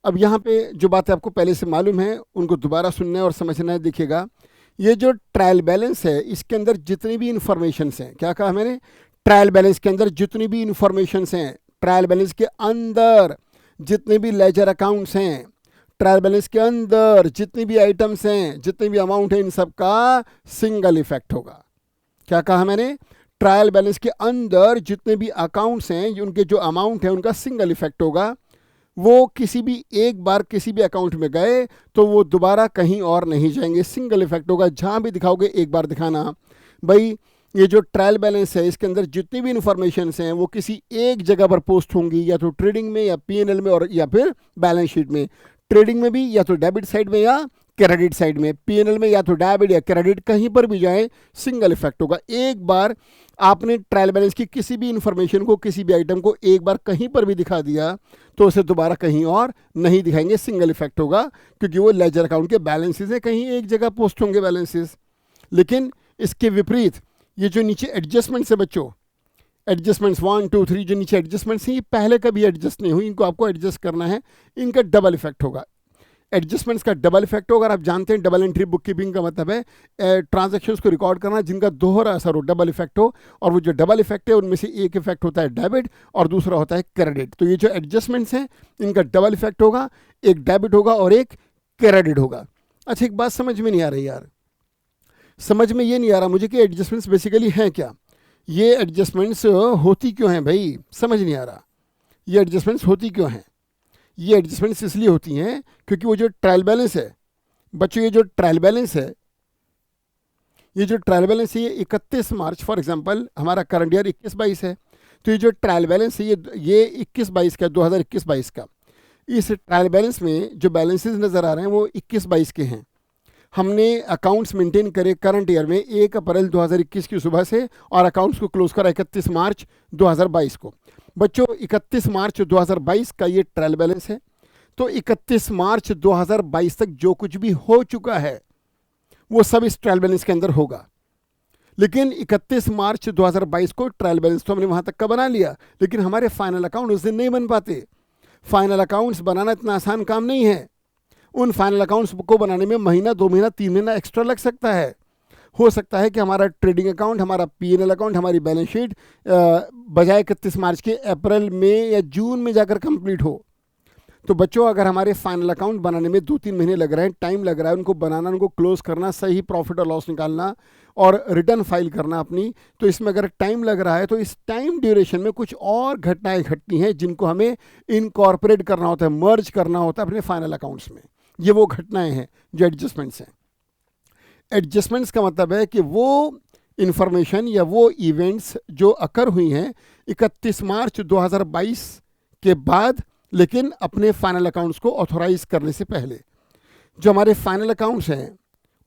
अब यहाँ पे जो बातें आपको पहले से मालूम है उनको दोबारा सुनना है और समझना है। देखिएगा, ये जो ट्रायल बैलेंस है इसके अंदर जितनी भी इंफॉर्मेशंस हैं, क्या कहा मैंने? ट्रायल बैलेंस के अंदर जितनी भी इंफॉर्मेशंस हैं, ट्रायल बैलेंस के अंदर जितने भी लेजर अकाउंट्स हैं, ट्रायल बैलेंस के अंदर जितनी भी आइटम्स हैं, जितने भी अमाउंट है, इन सब का सिंगल इफेक्ट होगा। क्या कहा मैंने? ट्रायल बैलेंस के अंदर जितने भी अकाउंट्स हैं, उनके जो अमाउंट है उनका सिंगल इफेक्ट होगा। वो किसी भी एक बार किसी भी अकाउंट में गए तो वो दोबारा कहीं और नहीं जाएंगे, सिंगल इफेक्ट होगा। जहां भी दिखाओगे एक बार दिखाना। भाई ये जो ट्रायल बैलेंस है इसके अंदर जितनी भी इंफॉर्मेशन हैं वो किसी एक जगह पर पोस्ट होंगी, या तो ट्रेडिंग में या P&L में, और या फिर बैलेंस शीट में। ट्रेडिंग में भी या तो डेबिट साइड में या क्रेडिट साइड में, P&L में या तो डेबिट या क्रेडिट, कहीं पर भी जाए सिंगल इफेक्ट होगा। एक बार आपने ट्रायल बैलेंस की किसी भी इंफॉर्मेशन को, किसी भी आइटम को एक बार कहीं पर भी दिखा दिया तो उसे दोबारा कहीं और नहीं दिखाएंगे, सिंगल इफेक्ट होगा, क्योंकि वो लेजर अकाउंट के बैलेंसेस है, कहीं एक जगह पोस्ट होंगे बैलेंसेस। लेकिन इसके विपरीत ये जो नीचे एडजस्टमेंट्स है बच्चों, एडजस्टमेंट्स 1 2 3 जो नीचे एडजस्टमेंट्स हैं, ये पहले कभी एडजस्ट नहीं हुई, इनको आपको एडजस्ट करना है, इनका डबल इफेक्ट होगा। एडजस्टमेंट्स का डबल इफेक्ट होगा। आप जानते हैं डबल एंट्री बुक कीपिंग का मतलब है ट्रांजैक्शंस को रिकॉर्ड करना जिनका दोहरा असर हो, डबल इफेक्ट हो। और वो जो डबल इफेक्ट है उनमें से एक इफेक्ट होता है डेबिट और दूसरा होता है क्रेडिट। तो ये जो एडजस्टमेंट्स हैं इनका डबल इफेक्ट होगा, एक डेबिट होगा और एक क्रेडिट होगा। अच्छा, एक बात समझ में नहीं आ रही यार, समझ में ये नहीं आ रहा मुझे कि एडजस्टमेंट्स बेसिकली हैं क्या? ये एडजस्टमेंट्स होती क्यों हैं भाई? समझ नहीं आ रहा, ये एडजस्टमेंट्स होती क्यों हैं? ये एडजस्टमेंट्स इसलिए होती हैं क्योंकि वो जो ट्रायल बैलेंस है बच्चों, ये जो ट्रायल बैलेंस है, ये जो ट्रायल बैलेंस है ये 31 मार्च, फॉर एग्जांपल हमारा करंट ईयर 21-22 है, तो ये जो ट्रायल बैलेंस है ये 21-22 का, 2021-22 का। इस ट्रायल बैलेंस में जो बैलेंसेस नज़र आ रहे हैं वो 21-22 के हैं। हमने अकाउंट्स मेंटेन करे करंट ईयर में 1 अप्रैल 2021 की सुबह से, और अकाउंट्स को क्लोज करा 31 मार्च 2022 को। बच्चों 31 मार्च 2022 का ये ट्रायल बैलेंस है। तो 31 मार्च 2022 तक जो कुछ भी हो चुका है वो सब इस ट्रायल बैलेंस के अंदर होगा। लेकिन 31 मार्च 2022 को ट्रायल बैलेंस तो हमने वहाँ तक का बना लिया, लेकिन हमारे फाइनल अकाउंट उस दिन नहीं बन पाते। फाइनल अकाउंट्स बनाना इतना आसान काम नहीं है। उन फाइनल अकाउंट्स को बनाने में महीना, 2 महीना, 3 महीना एक्स्ट्रा लग सकता है। हो सकता है कि हमारा ट्रेडिंग अकाउंट, हमारा पीएनएल अकाउंट, हमारी बैलेंस शीट बजाय 31 मार्च के अप्रैल में या जून में जाकर कंप्लीट हो। तो बच्चों, अगर हमारे फाइनल अकाउंट बनाने में 2-3 महीने लग रहे हैं, टाइम लग रहा है उनको बनाना, उनको क्लोज करना, सही प्रॉफिट और लॉस निकालना और रिटर्न फाइल करना अपनी, तो इसमें अगर टाइम लग रहा है तो इस टाइम ड्यूरेशन में कुछ और घटनाएं घटती हैं जिनको हमें इनकॉर्पोरेट करना होता है, मर्ज करना होता है अपने फाइनल अकाउंट्स में। ये वो घटनाएं हैं जो एडजस्टमेंट्स हैं। एडजस्टमेंट्स का मतलब है कि वो इंफॉर्मेशन या वो इवेंट्स जो अकर हुई हैं 31 मार्च 2022 के बाद, लेकिन अपने फाइनल अकाउंट्स को ऑथोराइज करने से पहले। जो हमारे फाइनल अकाउंट्स हैं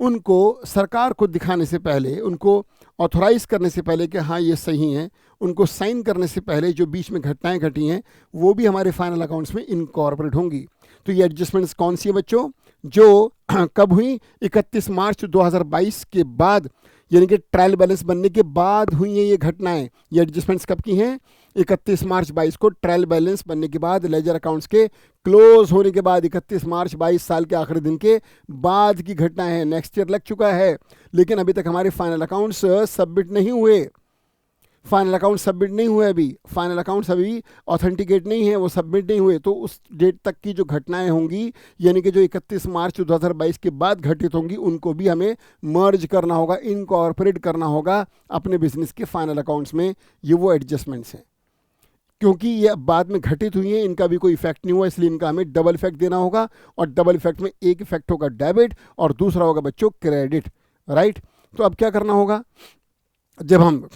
उनको सरकार को दिखाने से पहले, उनको ऑथोराइज करने से पहले कि हाँ ये सही हैं, उनको साइन करने से पहले जो बीच में घटनाएं घटी हैं वो भी हमारे फाइनल अकाउंट्स में इनकॉर्पोरेट होंगी। तो ये एडजस्टमेंट्स कौन सी है बच्चों? जो कब हुई? 31 मार्च 2022 के बाद, यानी कि ट्रायल बैलेंस बनने के बाद हुई हैं ये घटनाएं। ये एडजस्टमेंट्स कब की हैं? 31 मार्च 22 को ट्रायल बैलेंस बनने के बाद, लेजर अकाउंट्स के क्लोज होने के बाद, 31 मार्च 22 साल के आखिरी दिन के बाद की घटनाएं हैं। नेक्स्ट ईयर लग चुका है लेकिन अभी तक हमारे फाइनल अकाउंट्स सबमिट नहीं हुए। फाइनल अकाउंट सबमिट नहीं हुए, अभी फाइनल अकाउंट्स अभी ऑथेंटिकेट नहीं है, वो सबमिट नहीं हुए। तो उस डेट तक की जो घटनाएं होंगी, यानी कि जो 31 मार्च 2022 के बाद घटित होंगी, उनको भी हमें मर्ज करना होगा, इनकॉर्पोरेट करना होगा अपने बिजनेस के फाइनल अकाउंट्स में। ये वो एडजस्टमेंट्स हैं। क्योंकि ये बाद में घटित हुई हैं, इनका भी कोई इफेक्ट नहीं हुआ, इसलिए इनका हमें डबल इफेक्ट देना होगा। और डबल इफेक्ट में एक इफेक्ट होगा डेबिट और दूसरा होगा बच्चों क्रेडिट, राइट। तो अब क्या करना होगा? जब हम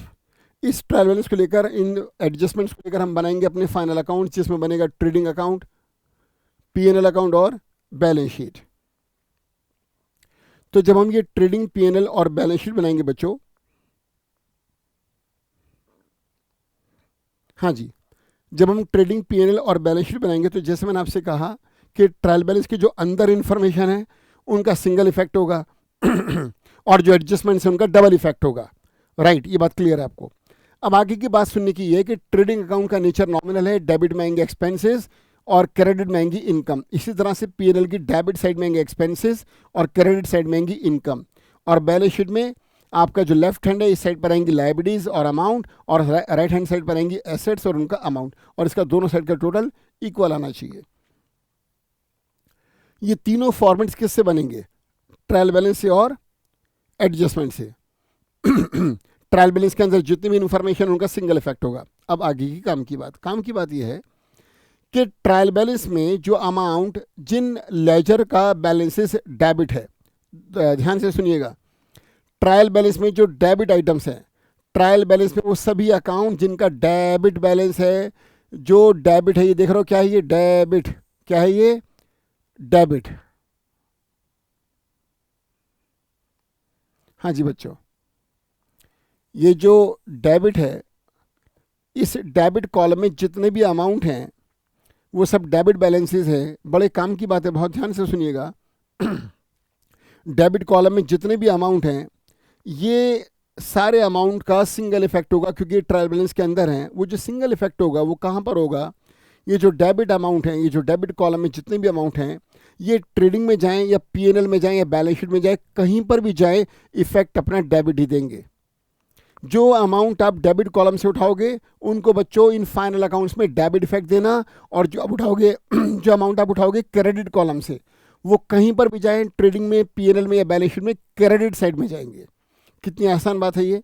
इस ट्रायल बैलेंस को लेकर, इन एडजस्टमेंट्स को लेकर हम बनाएंगे अपने फाइनल अकाउंट, जिसमें बनेगा ट्रेडिंग अकाउंट, पीएनएल अकाउंट और बैलेंस शीट। तो जब हम ये ट्रेडिंग, पीएनएल और बैलेंस शीट बनाएंगे बच्चों, हाँ जी, जब हम ट्रेडिंग, पीएनएल और बैलेंस शीट बनाएंगे तो जैसे मैंने आपसे कहा कि ट्रायल बैलेंस के जो अंदर इंफॉर्मेशन है उनका सिंगल इफेक्ट होगा और जो एडजस्टमेंट्स है उनका डबल इफेक्ट होगा, राइट। ये बात क्लियर है आपको। अब आगे की बात सुनने की ये है कि ट्रेडिंग अकाउंट का नेचर नॉमिनल है, डेबिट में आएंगे एक्सपेंसेस और क्रेडिट में आएंगी इनकम। इसी तरह से पीएनएल की डेबिट साइड में आएंगे एक्सपेंसेस और क्रेडिट साइड में आएंगी इनकम। और बैलेंस शीट में आपका जो लेफ्ट हैंड है, इस साइड पर आएंगी लायबिलिटीज और अमाउंट, और राइट हैंड साइड पर आएंगी एसेट्स और उनका अमाउंट, और इसका दोनों साइड का टोटल इक्वल आना चाहिए। ये तीनों फॉर्मेट्स किससे बनेंगे? ट्रायल बैलेंस से और एडजस्टमेंट से। ट्रायल बैलेंस के अंदर जितनी भी इंफॉर्मेशन उनका सिंगल इफेक्ट होगा। अब आगे की काम की बात यह है कि ट्रायल बैलेंस में जो अमाउंट, जिन लेजर का बैलेंसेस डेबिट है, ध्यान से सुनिएगा, ट्रायल बैलेंस में जो डेबिट आइटम्स हैं, ट्रायल बैलेंस में वो सभी अकाउंट जिनका डेबिट बैलेंस है, जो डेबिट है, ये देख रहे हो क्या है? ये डेबिट, क्या है ये? डेबिट। हाँ जी बच्चों, ये जो डेबिट है, इस डेबिट कॉलम में जितने भी अमाउंट हैं वो सब डेबिट बैलेंसेस हैं। बड़े काम की बात है, बहुत ध्यान से सुनिएगा। डेबिट कॉलम में जितने भी अमाउंट हैं, ये सारे अमाउंट का सिंगल इफेक्ट होगा, क्योंकि ट्रायल बैलेंस के अंदर हैं। वो जो सिंगल इफेक्ट होगा वो कहाँ पर होगा? ये जो डेबिट अमाउंट हैं, ये जो डेबिट कॉलम में जितने भी अमाउंट हैं, ये ट्रेडिंग में जाएं या पीएनएल में जाएं या बैलेंस शीट में जाएं, कहीं पर भी जाएं, इफेक्ट अपना डेबिट ही देंगे। जो अमाउंट आप डेबिट कॉलम से उठाओगे उनको बच्चों इन फाइनल अकाउंट्स में डेबिट इफेक्ट देना, और जो आप उठाओगे जो अमाउंट आप उठाओगे क्रेडिट कॉलम से, वो कहीं पर भी जाएं, ट्रेडिंग में, पीएनएल में या बैलेंस शीट में, क्रेडिट साइड में जाएंगे। कितनी आसान बात है ये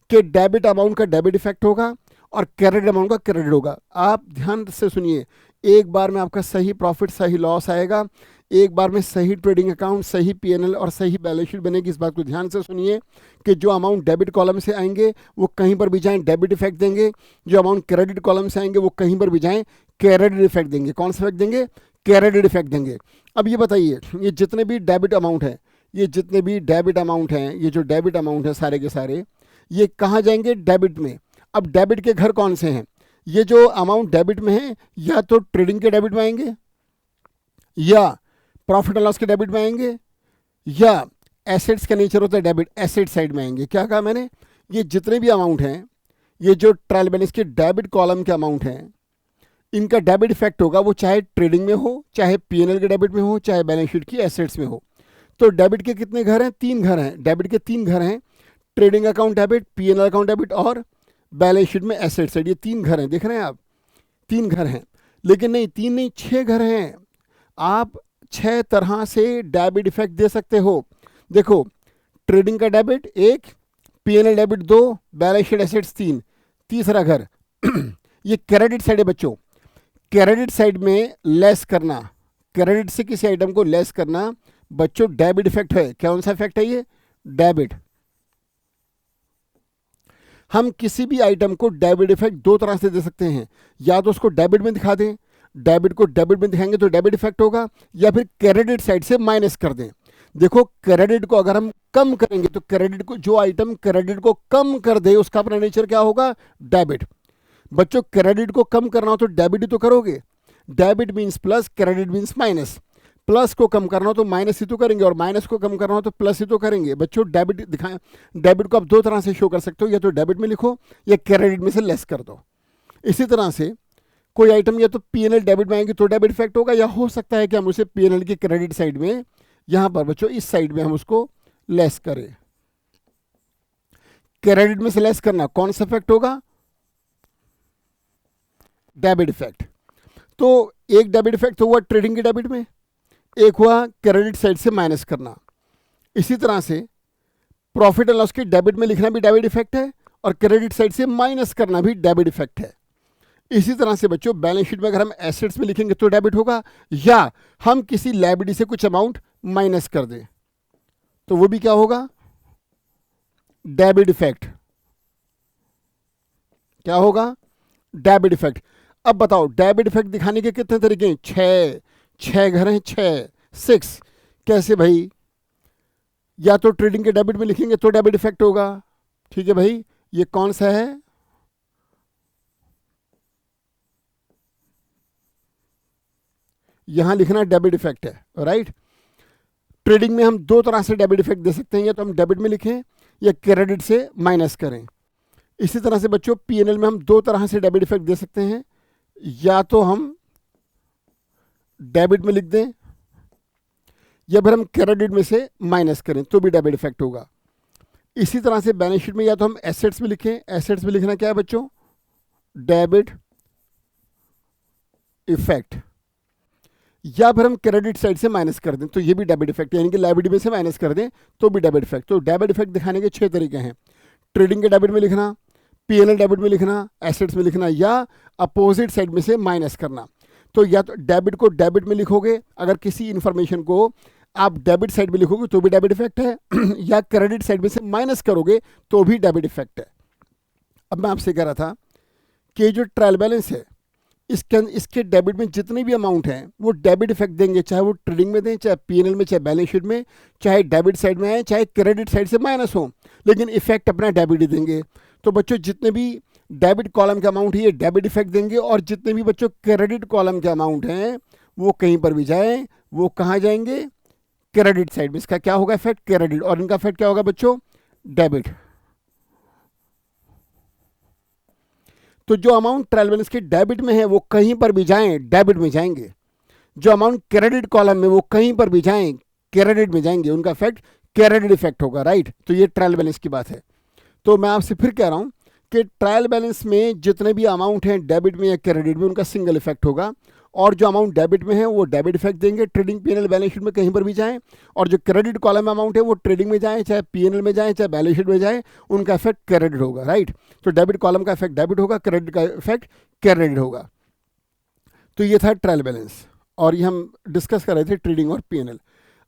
कि डेबिट अमाउंट का डेबिट इफेक्ट होगा और क्रेडिट अमाउंट का क्रेडिट होगा। आप ध्यान से सुनिए, एक बार में आपका सही प्रॉफिट, सही लॉस आएगा, एक बार में सही ट्रेडिंग अकाउंट, सही पीएनएल और सही बैलेंस शीट बनेगी। इस बात को ध्यान से सुनिए कि जो अमाउंट डेबिट कॉलम से आएंगे वो कहीं पर भी जाएं डेबिट इफेक्ट देंगे, जो अमाउंट क्रेडिट कॉलम से आएंगे वो कहीं पर भी जाएं क्रेडिट इफेक्ट देंगे। कौन सा इफेक्ट देंगे? क्रेडिट इफेक्ट देंगे। अब ये बताइए, ये जितने भी डेबिट अमाउंट है, ये जितने भी डेबिट अमाउंट हैं, ये जो डेबिट अमाउंट है सारे के सारे, ये कहाँ जाएंगे? डेबिट में। अब डेबिट के घर कौन से हैं? ये जो अमाउंट डेबिट में है, या तो ट्रेडिंग के डेबिट में आएंगे, या प्रॉफिट एंड लॉस के डेबिट में आएंगे, या एसेट्स का नेचर होता है डेबिट, एसेट साइड में आएंगे। क्या कहा मैंने? ये जितने भी अमाउंट हैं, ये जो ट्रायल बैलेंस के डेबिट कॉलम के अमाउंट हैं, इनका डेबिट इफेक्ट होगा वो चाहे ट्रेडिंग में हो, चाहे पीएनएल के डेबिट में हो, चाहे बैलेंस शीट की एसेट्स में हो। तो डेबिट के कितने घर हैं? 3 घर हैं। डेबिट के 3 घर हैं, trading account debit, PNL account debit और बैलेंस शीट में एसेट साइड। ये 3 घर हैं, देख रहे हैं आप, 3 घर हैं। लेकिन नहीं, 3 नहीं, 6 घर हैं। आप 6 तरह से डेबिट इफेक्ट दे सकते हो। देखो, ट्रेडिंग का debit 1, PNL debit 2, balance sheet assets 3, तीसरा घर ये क्रेडिट साइड है बच्चों। क्रेडिट साइड में लेस करना, क्रेडिट से किसी आइटम को लेस करना बच्चों डेबिट इफेक्ट है। कौन सा इफेक्ट है ये? डेबिट। हम किसी भी आइटम को डेबिट इफेक्ट 2 तरह से दे सकते हैं। या तो उसको डेबिट में दिखा दें, डेबिट को डेबिट में दिखाएंगे तो डेबिट इफेक्ट होगा, या फिर क्रेडिट साइड से माइनस कर दें। देखो, क्रेडिट को अगर हम कम करेंगे तो क्रेडिट को, जो आइटम क्रेडिट को कम कर दे उसका अपना नेचर क्या होगा? डेबिट। बच्चों, क्रेडिट को कम करना हो तो डेबिट ही तो करोगे। Debit means plus, credit means minus. Plus को कम करना हो तो माइनस ही तो करेंगे, और माइनस को कम करना हो तो प्लस ही तो करेंगे। बच्चों, डेबिट दिखाएं, डेबिट को आप 2 तरह से शो कर सकते हो, या तो डेबिट में लिखो या क्रेडिट में से लेस कर दो। इसी तरह से कोई आइटम या तो पीएनएल डेबिट में आएंगे तो डेबिट इफेक्ट होगा, या हो सकता है कि हम उसे पीएनएल की क्रेडिट साइड में, यहां पर बच्चों इस साइड में हम उसको लेस करें। क्रेडिट में से लेस करना कौन सा इफेक्ट होगा? Debit effect. तो एक डेबिट इफेक्ट हुआ ट्रेडिंग के डेबिट में, एक हुआ क्रेडिट साइड से माइनस करना। इसी तरह से प्रॉफिट एंड लॉस के डेबिट में लिखना भी डेबिट इफेक्ट है, और क्रेडिट साइड से माइनस करना भी डेबिट इफेक्ट है। इसी तरह से बच्चों बैलेंस शीट में अगर हम एसेट्स में लिखेंगे तो डेबिट होगा, या हम किसी लायबिलिटी से कुछ अमाउंट माइनस कर दें तो वो भी क्या होगा? Debit effect. क्या होगा? Debit effect. अब बताओ, डेबिट इफेक्ट दिखाने के कितने तरीके हैं? 6 घर हैं, 6। कैसे भाई? या तो ट्रेडिंग के डेबिट में लिखेंगे तो डेबिट इफेक्ट होगा, ठीक है भाई। ये कौन सा है? यहां लिखना डेबिट इफेक्ट है, राइट। ट्रेडिंग में हम 2 तरह से डेबिट इफेक्ट दे सकते हैं, या तो हम डेबिट में लिखें या क्रेडिट से माइनस करें। इसी तरह से बच्चों पीएनएल में हम 2 तरह से डेबिट इफेक्ट दे सकते हैं, या तो हम डेबिट में लिख दें या फिर हम क्रेडिट में से माइनस करें तो भी डेबिट इफेक्ट होगा। इसी तरह से बैलेंस शीट में या तो हम एसेट्स में लिखें, एसेट्स में लिखना क्या है बच्चों? डेबिट इफेक्ट, या फिर हम क्रेडिट साइड से माइनस कर दें तो ये भी डेबिट इफेक्ट, यानी कि लायबिलिटी में से माइनस कर दें तो भी डेबिट इफेक्ट। तो डेबिट इफेक्ट दिखाने के 6 तरीके हैं। ट्रेडिंग के डेबिट में लिखना, पीएनएल डेबिट में लिखना, एसेट्स में लिखना, या अपोजिट साइड में से माइनस करना। तो या तो डेबिट को डेबिट में लिखोगे, अगर किसी इंफॉर्मेशन को आप डेबिट साइड में लिखोगे तो भी डेबिट इफेक्ट है, या क्रेडिट साइड में से माइनस करोगे तो भी डेबिट इफेक्ट है। अब मैं आपसे कह रहा था कि जो ट्रायल बैलेंस है इसके डेबिट में जितने भी अमाउंट हैं वो डेबिट इफेक्ट देंगे, चाहे वो ट्रेडिंग में दें, चाहे पीएनएल में, चाहे बैलेंस शीट में, चाहे डेबिट साइड में आए, चाहे क्रेडिट साइड से माइनस हो, लेकिन इफेक्ट अपना डेबिट ही देंगे। तो बच्चों जितने भी डेबिट कॉलम के अमाउंट है ये डेबिट इफेक्ट देंगे, और जितने भी बच्चों क्रेडिट कॉलम के अमाउंट हैं वो कहीं पर भी जाएं वो कहाँ जाएंगे? क्रेडिट साइड में। इसका क्या होगा इफेक्ट? क्रेडिट। और इनका इफेक्ट क्या होगा बच्चों? डेबिट। तो जो अमाउंट ट्रायल बैलेंस के डेबिट में है वो कहीं पर भी जाएं डेबिट में जाएंगे, जो अमाउंट क्रेडिट कॉलम में वो कहीं पर भी जाएं क्रेडिट में जाएंगे, उनका इफेक्ट क्रेडिट इफेक्ट होगा, राइट। तो ये ट्रायल बैलेंस की बात है। तो मैं आपसे फिर कह रहा हूं कि ट्रायल बैलेंस में जितने भी अमाउंट हैं डेबिट में या क्रेडिट में उनका सिंगल इफेक्ट होगा, और जो अमाउंट डेबिट में है वो डेबिट इफेक्ट देंगे, ट्रेडिंग पीएनएल बैलेंस शीट में कहीं पर भी जाएं, और जो क्रेडिट कॉलम अमाउंट है वो ट्रेडिंग में जाए, चाहे पीएनएल में जाए, चाहे बैलेंस शीट में जाए, उनका इफेक्ट क्रेडिट होगा, राइट। तो डेबिट कॉलम का इफेक्ट डेबिट होगा, क्रेडिट का इफेक्ट क्रेडिट होगा। तो ये था ट्रायल बैलेंस, और ये हम डिस्कस कर रहे थे ट्रेडिंग और पीएनएल।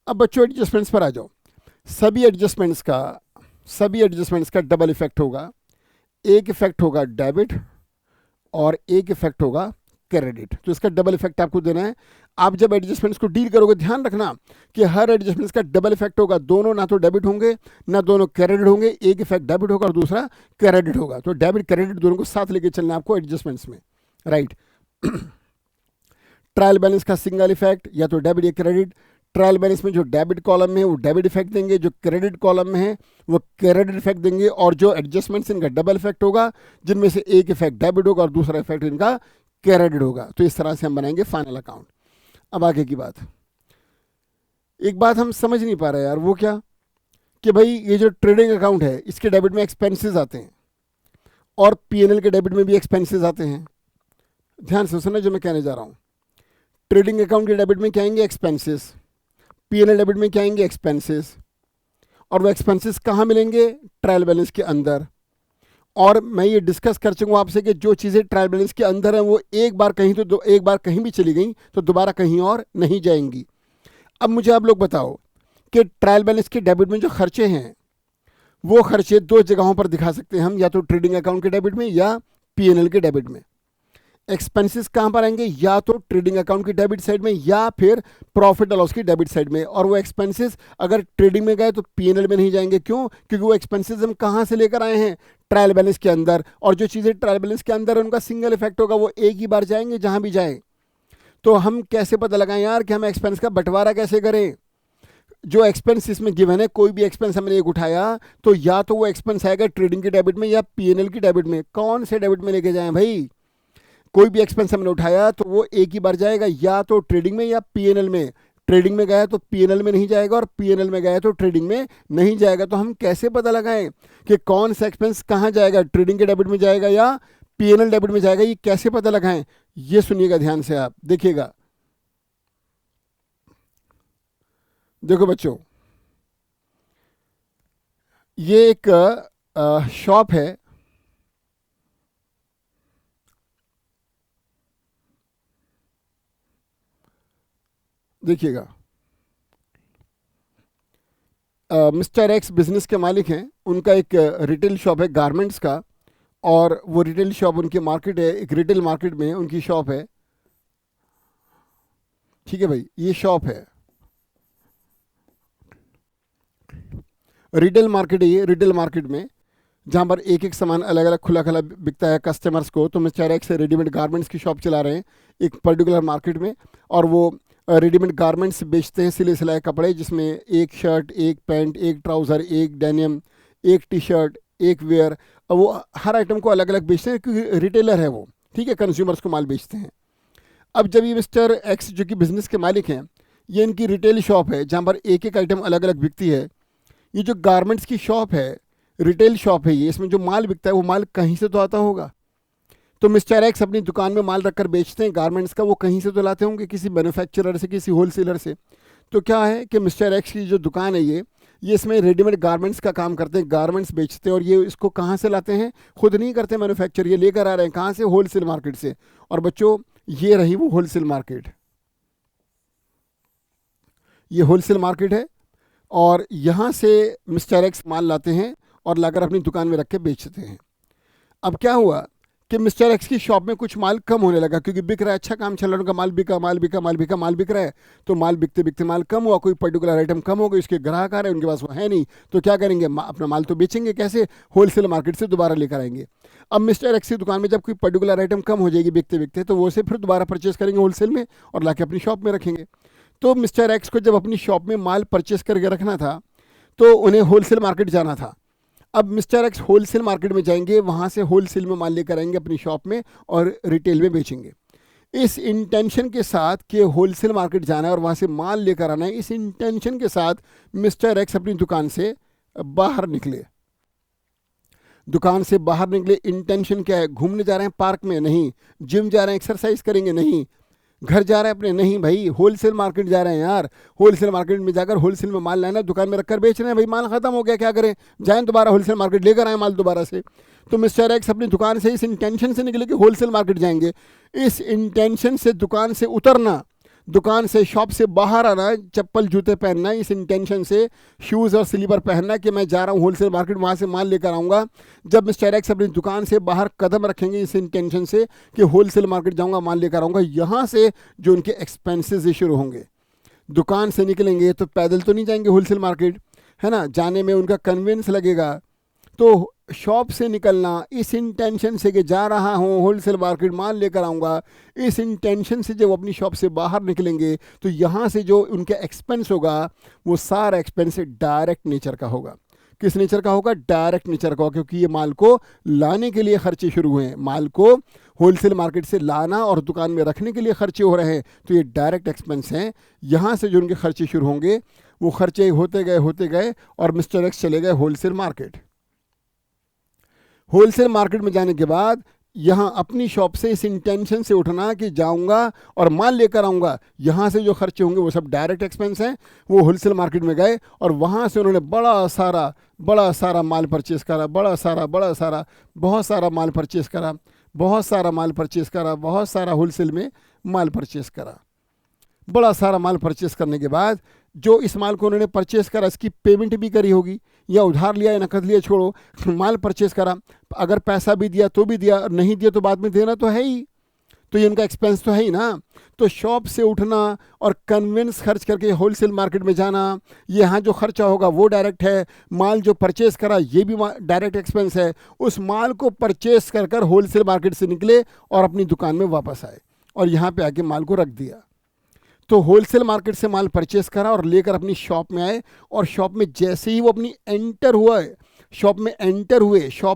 अब बच्चों एडजस्टमेंट्स पर आ जाओ। सभी एडजस्टमेंट्स का डबल इफेक्ट होगा। एक इफेक्ट होगा डेबिट और एक इफेक्ट होगा क्रेडिट। तो इसका डबल इफेक्ट आपको देना है। आप जब एडजस्टमेंट्स को डील करोगे ध्यान रखना कि हर एडजस्टमेंट्स का डबल इफेक्ट होगा। दोनों ना तो डेबिट होंगे ना दोनों क्रेडिट होंगे, एक इफेक्ट डेबिट होगा और दूसरा क्रेडिट होगा। तो डेबिट क्रेडिट दोनों को साथ लेके चलना है आपको एडजस्टमेंट्स में, राइट। ट्रायल बैलेंस का सिंगल इफेक्ट या तो डेबिट या क्रेडिट। ट्रायल बैलेंस में जो डेबिट कॉलम में है वो डेबिट इफेक्ट देंगे, जो क्रेडिट कॉलम में है वो क्रेडिट इफेक्ट देंगे, और जो एडजस्टमेंट्स इनका डबल इफेक्ट होगा जिनमें से एक इफेक्ट डेबिट होगा और दूसरा इफेक्ट इनका क्रेडिट होगा। तो इस तरह से हम बनाएंगे फाइनल अकाउंट। अब आगे की बात, एक बात हम समझ नहीं पा रहे यार, वो क्या कि भाई ये जो ट्रेडिंग अकाउंट है इसके डेबिट में एक्सपेंसेस आते हैं और पीएनएल के डेबिट में भी एक्सपेंसेस आते हैं। ध्यान से सुनना जो मैं कहने जा रहा हूँ। ट्रेडिंग अकाउंट के डेबिट में क्या आएंगे? एक्सपेंसेस। पीएनएल डेबिट में क्या आएंगे? एक्सपेंसेस। और वो एक्सपेंसेस कहाँ मिलेंगे? ट्रायल बैलेंस के अंदर। और मैं ये डिस्कस कर चुका हूँ आपसे कि जो चीज़ें ट्रायल बैलेंस के अंदर हैं वो एक बार कहीं भी चली गई तो दोबारा कहीं और नहीं जाएंगी। अब मुझे आप लोग बताओ कि ट्रायल बैलेंस के डेबिट में जो खर्चे हैं वो खर्चे दो जगहों पर दिखा सकते हैं हम, या तो ट्रेडिंग अकाउंट के डेबिट में या पीएनएल के डेबिट में। एक्सपेंसेस कहाँ पर आएंगे? या तो ट्रेडिंग अकाउंट की डेबिट साइड में या फिर प्रॉफिट और लॉस की डेबिट साइड में। और वो एक्सपेंसेस अगर ट्रेडिंग में गए तो पीएनएल में नहीं जाएंगे। क्यों? क्योंकि वो एक्सपेंसेस हम कहाँ से लेकर आए हैं? ट्रायल बैलेंस के अंदर। और जो चीज़ें ट्रायल बैलेंस के अंदर है उनका सिंगल इफेक्ट होगा, वो एक ही बार जाएंगे जहाँ भी जाएँ। तो हम कैसे पता लगाएं यार कि हम एक्सपेंस का बंटवारा कैसे करें? जो एक्सपेंस इसमें गिवन है, कोई भी एक्सपेंस हमने एक उठाया तो या तो वो एक्सपेंस आएगा ट्रेडिंग के डेबिट में या पीएनएल की डेबिट में। कौन से डेबिट में लेके जाएं भाई? कोई भी एक्सपेंस हमने उठाया तो वो एक ही बार जाएगा, या तो ट्रेडिंग में या पीएनएल में। ट्रेडिंग में गया तो पीएनएल में नहीं जाएगा और पीएनएल में गया तो ट्रेडिंग में नहीं जाएगा। तो हम कैसे पता लगाएं कि कौन सा एक्सपेंस कहाँ जाएगा? ट्रेडिंग के डेबिट में जाएगा या पीएनएल डेबिट में जाएगा? ये कैसे पता लगाएं? ये सुनिएगा ध्यान से, आप देखिएगा। देखो बच्चों, ये एक शॉप है। देखिएगा, मिस्टर एक्स बिजनेस के मालिक हैं। उनका एक रिटेल शॉप है गारमेंट्स का, और वो रिटेल शॉप उनकी मार्केट है, एक रिटेल मार्केट में उनकी शॉप है। ठीक है भाई, ये शॉप है, रिटेल मार्केट है ये। रिटेल मार्केट में जहाँ पर एक एक सामान अलग अलग खुला खुला बिकता है कस्टमर्स को। तो मिस्टर एक्स रेडीमेड गारमेंट्स की शॉप चला रहे हैं एक पर्टिकुलर मार्केट में, और वो रेडीमेड गारमेंट्स बेचते हैं, सिले सिलाए कपड़े, जिसमें एक शर्ट, एक पैंट, एक ट्राउज़र, एक डेनियम, एक टी शर्ट, एक वेयर। वो हर आइटम को अलग अलग बेचते हैं क्योंकि रिटेलर है वो। ठीक है, कंज्यूमर्स को माल बेचते हैं। अब जब ये मिस्टर एक्स जो कि बिज़नेस के मालिक हैं, ये इनकी रिटेल शॉप है जहाँ पर एक एक आइटम अलग अलग बिकती है। ये जो गारमेंट्स की शॉप है, रिटेल शॉप है ये, इसमें जो माल बिकता है वो माल कहीं से तो आता होगा। तो मिस्टर एक्स अपनी दुकान में माल रखकर बेचते हैं गारमेंट्स का, वो कहीं से तो लाते होंगे, किसी मैन्युफैक्चरर से, किसी होलसेलर से। तो क्या है कि मिस्टर एक्स की जो दुकान है ये इसमें रेडीमेड गारमेंट्स का काम करते हैं, गारमेंट्स बेचते हैं। और ये इसको कहाँ से लाते हैं? खुद नहीं करते मैन्युफैक्चर, ये लेकर आ रहे हैं कहाँ से? होलसेल मार्केट से। और बच्चों, ये रही वो होलसेल मार्केट, ये होलसेल मार्केट है। और यहाँ से मिस्टर एक्स माल लाते हैं और लाकर अपनी दुकान में रख के बेचते हैं। अब क्या हुआ कि मिस्टर एक्स की शॉप में कुछ माल कम होने लगा, क्योंकि बिक रहा है, अच्छा काम चल रहा है उनका, माल बिका, माल बिका, माल बिका, माल बिक रहा है। तो माल बिकते बिकते माल कम हुआ, कोई पर्टिकुलर आइटम कम हो गई, उसके ग्राहक आ रहे हैं, उनके पास वो है नहीं। तो क्या करेंगे? अपना माल तो बेचेंगे कैसे? होलसेल मार्केट से दोबारा लेकर आएंगे। अब मिस्टर एक्स की दुकान में जब कोई पर्टिकुलर आइटम कम हो जाएगी बिकते बिकते, तो वो उसे फिर दोबारा परचेस करेंगे होलसेल में और लाके अपनी शॉप में रखेंगे। तो मिस्टर एक्स को जब अपनी शॉप में माल परचेस करके रखना था तो उन्हें होलसेल मार्केट जाना था। अब मिस्टर एक्स होलसेल मार्केट में जाएंगे, वहाँ से होलसेल में माल लेकर आएंगे अपनी शॉप में और रिटेल में बेचेंगे। इस इंटेंशन के साथ कि होलसेल मार्केट जाना है और वहाँ से माल लेकर आना है, इस इंटेंशन के साथ मिस्टर एक्स अपनी दुकान से बाहर निकले। दुकान से बाहर निकले, इंटेंशन क्या है? घूमने जा रहे हैं पार्क में? नहीं। जिम जा रहे हैं, एक्सरसाइज करेंगे? नहीं। घर जा रहे हैं अपने? नहीं भाई, होलसेल मार्केट जा रहे हैं यार। होलसेल मार्केट में जाकर होलसेल में माल लाना, दुकान में रखकर बेच रहे हैं। भाई माल खत्म हो गया, क्या करें? जाएं दोबारा होलसेल मार्केट, लेकर आए माल दोबारा से। तो मिस्टर एक्स अपनी दुकान से इस इंटेंशन से निकले कि होलसेल मार्केट जाएंगे। इस इंटेंशन से दुकान से उतरना, दुकान से शॉप से बाहर आना, चप्पल जूते पहनना, इस इंटेंशन से शूज़ और स्लीपर पहनना कि मैं जा रहा हूँ होलसेल मार्केट, वहाँ से माल लेकर आऊँगा। जब मिस्टर एक्स अपनी दुकान से बाहर कदम रखेंगे इस इंटेंशन से कि होलसेल मार्केट जाऊँगा, माल लेकर आऊँगा, यहाँ से जो उनके एक्सपेंसेस शुरू होंगे। दुकान से निकलेंगे तो पैदल तो नहीं जाएंगे होलसेल मार्केट, है ना, जाने में उनका कन्वीनियंस लगेगा। तो शॉप से निकलना इस इंटेंशन से कि जा रहा हूँ होलसेल मार्केट, माल लेकर आऊँगा, इस इंटेंशन से जब अपनी शॉप से बाहर निकलेंगे तो यहाँ से जो उनका एक्सपेंस होगा वो सारा एक्सपेंस डायरेक्ट नेचर का होगा। किस नेचर का होगा? डायरेक्ट नेचर का होगा, क्योंकि ये माल को लाने के लिए खर्चे शुरू हुए हैं। माल को होलसेल मार्केट से लाना और दुकान में रखने के लिए खर्चे हो रहे हैं, तो ये डायरेक्ट एक्सपेंस हैं। यहाँ से जो उनके खर्चे शुरू होंगे वो खर्चे होते गए और मिस्टर एक्स चले गए होलसेल मार्केट। होलसेल मार्केट में जाने के बाद यहाँ अपनी शॉप से इस इंटेंशन से उठना कि जाऊंगा और माल लेकर आऊँगा, यहाँ से जो खर्चे होंगे वो सब डायरेक्ट एक्सपेंस हैं। वो होलसेल मार्केट में गए और वहाँ से उन्होंने बड़ा सारा माल परचेस करा, बहुत सारा माल परचेस करा, बहुत सारा होलसेल में माल परचेस करा। बड़ा सारा माल परचेस करने के बाद जो इस माल को उन्होंने परचेस करा, इसकी पेमेंट भी करी होगी, या उधार लिया या नकद लिया छोड़ो, माल परचेस करा, अगर पैसा भी दिया तो भी दिया, नहीं दिया तो बाद में देना तो है ही, तो ये उनका एक्सपेंस तो है ही ना। तो शॉप से उठना और कन्वेंस खर्च करके होलसेल मार्केट में जाना, ये यहाँ जो खर्चा होगा वो डायरेक्ट है। माल जो परचेस करा ये भी डायरेक्ट एक्सपेंस है। उस माल को परचेस कर होलसेल मार्केट से निकले और अपनी दुकान में वापस आए और यहाँ पे आके माल को रख दिया। तो होलसेल मार्केट से माल परचेस करा और लेकर अपनी शॉप में आए, और शॉप में जैसे ही वो अपनी शॉप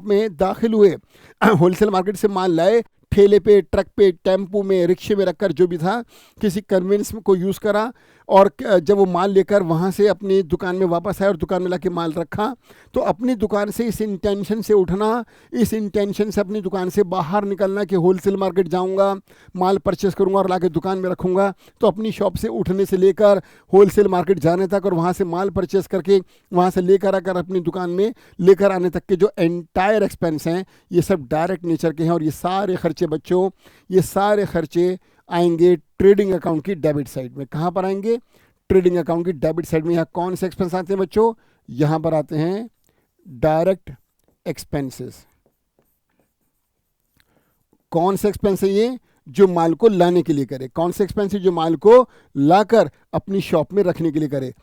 में दाखिल हुए, होलसेल मार्केट से माल लाए, ठेले पे, ट्रक पे, टेम्पू में, रिक्शे में रखकर, जो भी था, किसी कन्वेंस को यूज़ करा, और जब वो माल लेकर वहाँ से अपनी दुकान में वापस आए और दुकान में लाके माल रखा, तो अपनी दुकान से इस इंटेंशन से उठना, इस इंटेंशन से अपनी दुकान से बाहर निकलना कि होलसेल मार्केट जाऊँगा, माल परचेस करूँगा और लाके दुकान में रखूँगा। तो अपनी शॉप से उठने से लेकर होलसेल मार्केट जाने तक और वहाँ से माल परचेस करके वहाँ से लेकर आकर अपनी दुकान में लेकर आने तक के जो एंटायर एक्सपेंस हैं, ये सब डायरेक्ट नेचर के हैं। और ये सारे खर्चे बच्चों, ये सारे खर्चे आएंगे ट्रेडिंग अकाउंट की डेबिट साइड में। कहाँ पर आएंगे? ट्रेडिंग अकाउंट की डेबिट साइड में। यहाँ कौन से एक्सपेंस आते हैं बच्चों? यहाँ पर आते हैं डायरेक्ट एक्सपेंसेस। कौन से एक्सपेंस है ये? जो माल को लाने के लिए करे। कौन से एक्सपेंस है? जो माल को लाकर अपनी शॉप में रखने के लिए करे।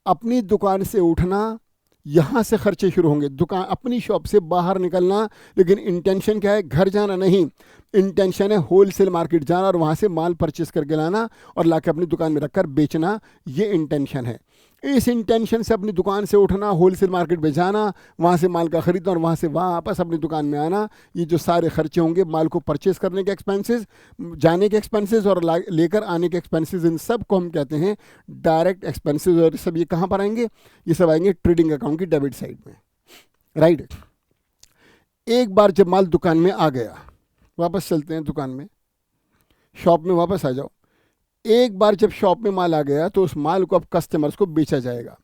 अपनी दुकान से उठना, यहाँ से खर्चे शुरू होंगे। दुकान, अपनी शॉप से बाहर निकलना, लेकिन इंटेंशन क्या है? घर जाना नहीं, इंटेंशन है होलसेल मार्केट जाना और वहाँ से माल परचेस करके लाना और लाके अपनी दुकान में रखकर बेचना, ये इंटेंशन है। इस इंटेंशन से अपनी दुकान से उठना, होलसेल मार्केट में जाना, वहाँ से माल का खरीदना और वहाँ से वापस अपनी दुकान में आना, ये जो सारे खर्चे होंगे, माल को परचेस करने के एक्सपेंसेस, जाने के एक्सपेंसेस और लेकर आने के एक्सपेंसेस, इन सब को हम कहते हैं डायरेक्ट एक्सपेंसेस। और सब ये कहाँ पर आएंगे? ये सब आएंगे ट्रेडिंग अकाउंट की डेबिट साइड में, राइट। एक बार जब माल दुकान में आ गया, वापस चलते हैं दुकान में, शॉप में वापस आ जाओ। एक बार जब शॉप में माल आ गया तो उस माल को अब कस्टमर्स को बेचा जाएगा।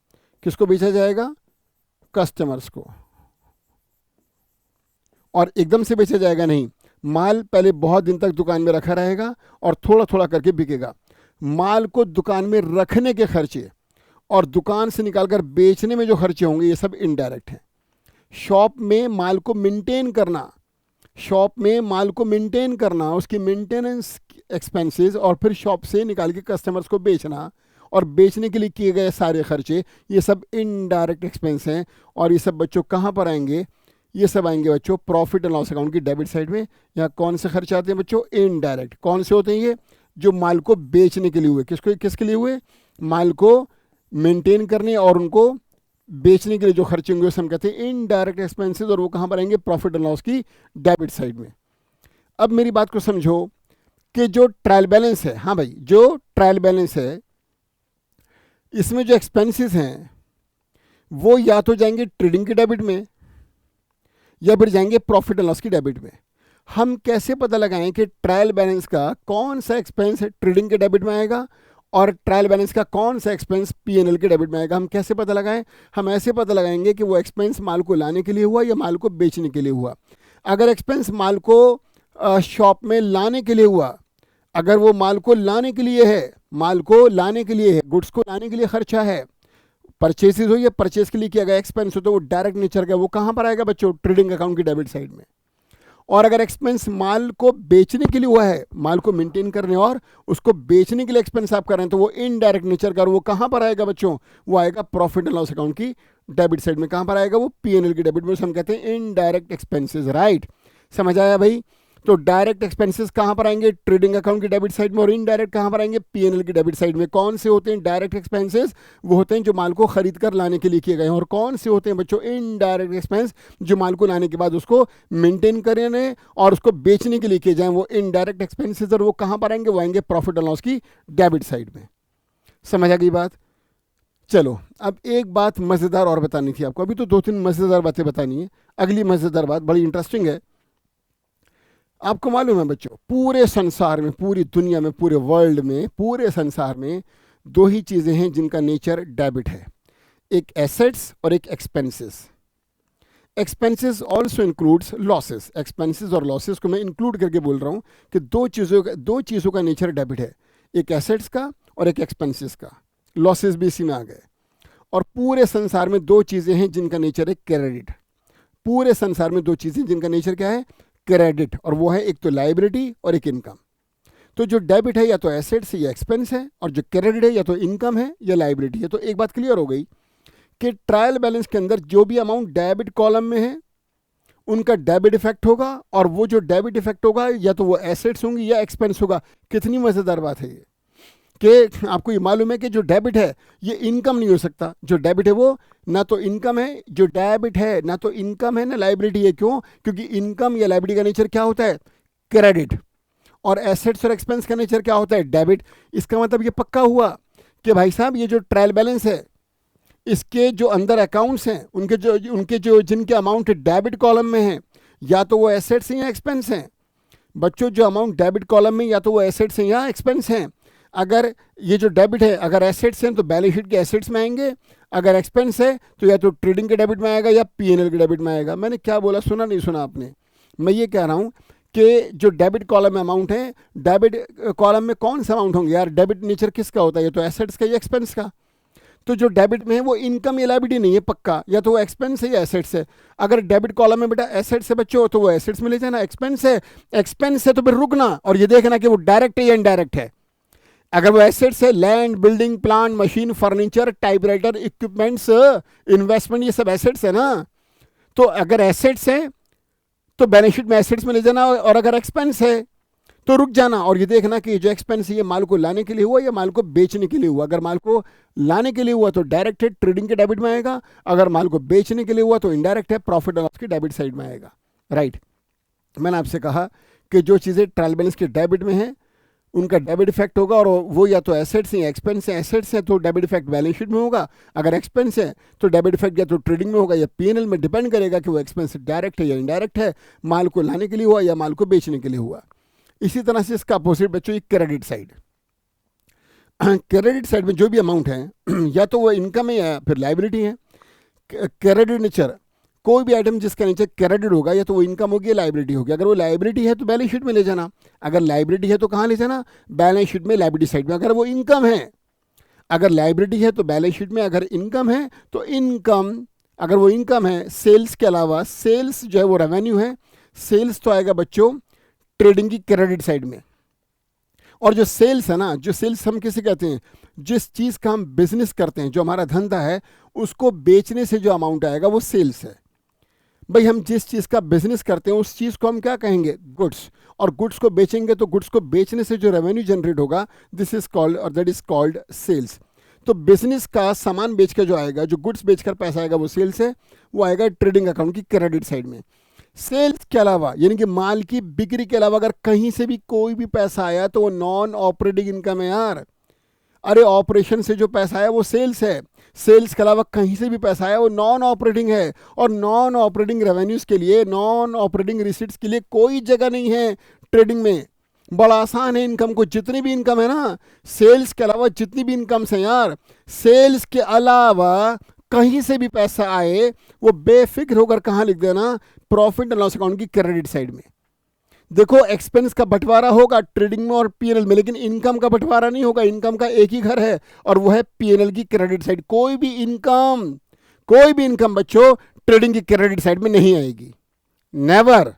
किसको बेचा जाएगा? कस्टमर्स को। और एकदम से बेचा जाएगा नहीं, माल पहले बहुत दिन तक दुकान में रखा रहेगा और थोड़ा थोड़ा करके बिकेगा। माल को दुकान में रखने के खर्चे और दुकान से निकालकर बेचने में जो खर्चे होंगे, ये सब इनडायरेक्ट हैं। शॉप में माल को मेंटेन करना, उसकी मेंटेनेंस एक्सपेंसेस, और फिर शॉप से निकाल के कस्टमर्स को बेचना और बेचने के लिए किए गए सारे खर्चे, ये सब इनडायरेक्ट एक्सपेंस हैं। और ये सब बच्चों कहाँ पर आएंगे? ये सब आएंगे बच्चों प्रॉफिट एंड लॉस अकाउंट की डेबिट साइड में। यहाँ कौन से खर्चे आते हैं बच्चों? इनडायरेक्ट। कौन से होते हैं ये? जो माल को बेचने के लिए हुए। किसके लिए हुए? माल को मेंटेन करने और उनको बेचने के लिए जो खर्चे होंगे उसे हम कहते हैं इनडायरेक्ट एक्सपेंसेस, और वो कहाँ पर आएंगे? प्रॉफिट एंड लॉस की डेबिट साइड में। अब मेरी बात को समझो कि जो ट्रायल बैलेंस है, हाँ भाई, जो ट्रायल बैलेंस है, इसमें जो एक्सपेंसेस हैं वो या तो जाएंगे ट्रेडिंग की डेबिट में या फिर जाएंगे प्रॉफिट एंड लॉस की डेबिट में। हम कैसे पता लगाएं कि ट्रायल बैलेंस का कौन सा एक्सपेंस ट्रेडिंग के डेबिट में आएगा और ट्रायल बैलेंस का कौन सा एक्सपेंस P&L के डेबिट में आएगा? हम कैसे पता लगाएं? हम ऐसे पता लगाएंगे कि वो एक्सपेंस माल को लाने के लिए हुआ या माल को बेचने के लिए हुआ। अगर एक्सपेंस माल को शॉप में लाने के लिए हुआ, अगर वो माल को लाने के लिए है, गुड्स को लाने के लिए खर्चा है, परचेसेस हो या परचेस के लिए किया गया एक्सपेंस हो, तो वो डायरेक्ट नेचर का, वो कहाँ पर आएगा बच्चों? ट्रेडिंग अकाउंट की डेबिट साइड में। और अगर एक्सपेंस माल को बेचने के लिए हुआ है, माल को मेंटेन करने और उसको बेचने के लिए एक्सपेंस आप कर रहे हैं, तो वो इनडायरेक्ट नेचर का, वो कहाँ पर आएगा बच्चों? वो आएगा प्रॉफिट एंड लॉस अकाउंट की डेबिट साइड में। कहाँ पर आएगा? वो P&L की डेबिट में। हम कहते हैं इनडायरेक्ट एक्सपेंसेस, राइट। समझ आया भाई? तो डायरेक्ट एक्सपेंसेस कहाँ पर आएंगे? ट्रेडिंग अकाउंट की डेबिट साइड में। और इनडायरेक्ट कहाँ पर आएंगे? पीएनएल की डेबिट साइड में। कौन से होते हैं डायरेक्ट एक्सपेंसेस? वो होते हैं जो माल को खरीद कर लाने के लिए किए गए हैं। और कौन से होते हैं बच्चों? इनडायरेक्ट एक्सपेंस, जो माल को लाने के बाद उसको मेंटेन करने और उसको बेचने के लिए किए जाए, वो इनडायरेक्ट एक्सपेंसेस। और वो कहाँ पर आएंगे? वो आएंगे प्रॉफिट एंड लॉस की डेबिट साइड में। समझ आ गई बात? चलो अब एक बात मज़ेदार और बतानी थी आपको। अभी तो 2-3 मज़ेदार बातें बतानी है। अगली मज़ेदार बात बड़ी इंटरेस्टिंग है। आपको मालूम है बच्चों, पूरे संसार में, पूरी दुनिया में, पूरे वर्ल्ड में, पूरे संसार में 2 ही चीज़ें हैं जिनका नेचर डेबिट है, एक एसेट्स और एक expenses. Expenses also includes losses. Expenses और लॉसेस को मैं इंक्लूड करके बोल रहा हूँ कि दो चीज़ों का नेचर डेबिट है, एक एसेट्स का और एक एक्सपेंसेस का। लॉसेस भी इसी में आ गए। और पूरे संसार में 2 चीज़ें हैं जिनका नेचर है क्रेडिट। पूरे संसार में 2 चीज़ें जिनका नेचर क्या है? क्रेडिट। और वो है एक तो लाइबिलिटी और एक इनकम। तो जो डेबिट है या तो एसेट्स है या एक्सपेंस है, और जो क्रेडिट है या तो इनकम है या लाइबिलिटी है। तो एक बात क्लियर हो गई कि ट्रायल बैलेंस के अंदर जो भी अमाउंट डेबिट कॉलम में है उनका डेबिट इफेक्ट होगा, और वो जो डेबिट इफेक्ट होगा या तो वो एसेट्स होंगी या एक्सपेंस होगा। कितनी मज़ेदार बात है ये कि आपको ये मालूम है कि जो डेबिट है ये इनकम नहीं हो सकता। जो डेबिट है वो ना तो इनकम है, जो डेबिट है ना तो इनकम है ना लाइबिलिटी है। क्यों? क्योंकि इनकम या लाइबिलिटी का नेचर क्या होता है? क्रेडिट। और एसेट्स और एक्सपेंस का नेचर क्या होता है? डेबिट। इसका मतलब ये पक्का हुआ कि भाई साहब ये जो ट्रायल बैलेंस है, इसके जो अंदर अकाउंट्स हैं उनके जो जिनके अमाउंट डेबिट कॉलम में हैं, या तो वो एसेट्स हैं या एक्सपेंस हैं। बच्चों जो अमाउंट डेबिट कॉलम में या तो वो एसेट्स हैं या एक्सपेंस हैं। अगर ये जो डेबिट है, अगर एसेट्स हैं तो बैलेंस शीट के एसेट्स में आएंगे, अगर एक्सपेंस है तो या तो ट्रेडिंग के डेबिट में आएगा या पीएनएल के डेबिट में आएगा। मैंने क्या बोला? सुना नहीं सुना आपने? मैं ये कह रहा हूँ कि जो डेबिट कॉलम में अमाउंट है, डेबिट कॉलम में कौन सा अमाउंट होंगे यार? डेबिट नेचर किसका होता है? ये तो एसेट्स का या एक्सपेंस का। तो जो डेबिट में है वो इनकम या लायबिलिटी नहीं है पक्का, या तो वो एक्सपेंस है या एसेट्स है। अगर डेबिट कॉलम में बेटा एसेट्स है बच्चों तो वो एसेट्स में ले जाना। एक्सपेंस है तो फिर रुकना और ये देखना कि वो डायरेक्ट है या इनडायरेक्ट है। अगर वो एसेट्स है, land, building, plant, machine, furniture, typewriter, equipments, investment, ये सब एसेट्स है ना। तो अगर एसेट्स है तो बैलेंस शीट में एसेट्स में ले जाना, और अगर एक्सपेंस है तो रुक जाना और ये देखना कि जो एक्सपेंस है ये माल को लाने के लिए हुआ या माल को बेचने के लिए हुआ। अगर माल को लाने के लिए हुआ तो डायरेक्ट है, ट्रेडिंग के डेबिट में आएगा। अगर माल को बेचने के लिए हुआ तो इनडायरेक्ट है, प्रॉफिट एंड लॉस की डेबिट साइड में आएगा। राइट। मैंने आपसे कहा कि जो चीज़ें ट्रायल बैलेंस के डेबिट में हैं उनका डेबिट इफेक्ट होगा, और वो या तो एसेट्स हैं या एक्सपेंस है। एसेट्स है तो डेबिट इफेक्ट बैलेंस शीट में होगा, अगर एक्सपेंस है तो डेबिट इफेक्ट या तो ट्रेडिंग में होगा या पीएनएल में। डिपेंड करेगा कि वो एक्सपेंस डायरेक्ट है या इनडायरेक्ट है, माल को लाने के लिए हुआ या माल को बेचने के लिए हुआ। इसी तरह से इसका अपोजिट बच्चों ये क्रेडिट साइड। क्रेडिट साइड में जो भी अमाउंट है या तो वो इनकम है या फिर लायबिलिटी है। क्रेडिट नेचर, कोई भी आइटम जिसका नेचर क्रेडिट होगा या तो वो इनकम होगी या लायबिलिटी होगी। अगर वो लायबिलिटी है तो बैलेंस शीट में ले जाना, अगर लायबिलिटी है तो कहाँ ले जाना? बैलेंस शीट में, लायबिलिटी साइड में। अगर वो इनकम है, अगर लायबिलिटी है तो बैलेंस शीट में, अगर इनकम है तो इनकम, अगर वो इनकम है सेल्स के अलावा, सेल्स जो है वो रेवेन्यू है, सेल्स तो आएगा बच्चों ट्रेडिंग की क्रेडिट साइड में। और जो सेल्स है ना, जो सेल्स हम किसे कहते हैं? जिस चीज़ का हम बिजनेस करते हैं, जो हमारा धंधा है, उसको बेचने से जो अमाउंट आएगा वो सेल्स है। भाई हम जिस चीज़ का बिजनेस करते हैं उस चीज़ को हम क्या कहेंगे? गुड्स। और गुड्स को बेचेंगे तो गुड्स को बेचने से जो रेवेन्यू जनरेट होगा, दिस इज कॉल्ड और दैट इज कॉल्ड सेल्स। तो बिजनेस का सामान बेच कर जो आएगा, जो गुड्स बेचकर पैसा आएगा वो सेल्स है, वो आएगा ट्रेडिंग अकाउंट की क्रेडिट साइड में। सेल्स के अलावा यानी कि माल की बिक्री के अलावा अगर कहीं से भी कोई भी पैसा आया तो वो नॉन ऑपरेटिंग इनकम है यार। अरे ऑपरेशन से जो पैसा आया वो सेल्स है। सेल्स के अलावा कहीं से भी पैसा आया वो नॉन ऑपरेटिंग है। और नॉन ऑपरेटिंग रेवेन्यूज के लिए, नॉन ऑपरेटिंग रिसीट्स के लिए कोई जगह नहीं है ट्रेडिंग में। बड़ा आसान है इनकम को, जितनी भी इनकम है ना, सेल्स के अलावा जितनी भी इनकम्स हैं यार, सेल्स के अलावा कहीं से भी पैसा आए वो बेफिक्र होकर कहाँ लिख देना? प्रॉफिट एंड लॉस अकाउंट की क्रेडिट साइड में। देखो एक्सपेंस का बंटवारा होगा ट्रेडिंग में और पीएनएल में, लेकिन इनकम का बंटवारा नहीं होगा। इनकम का एक ही घर है और वो है पीएनएल की क्रेडिट साइड। कोई भी इनकम बच्चों ट्रेडिंग की क्रेडिट साइड में नहीं आएगी, नेवर।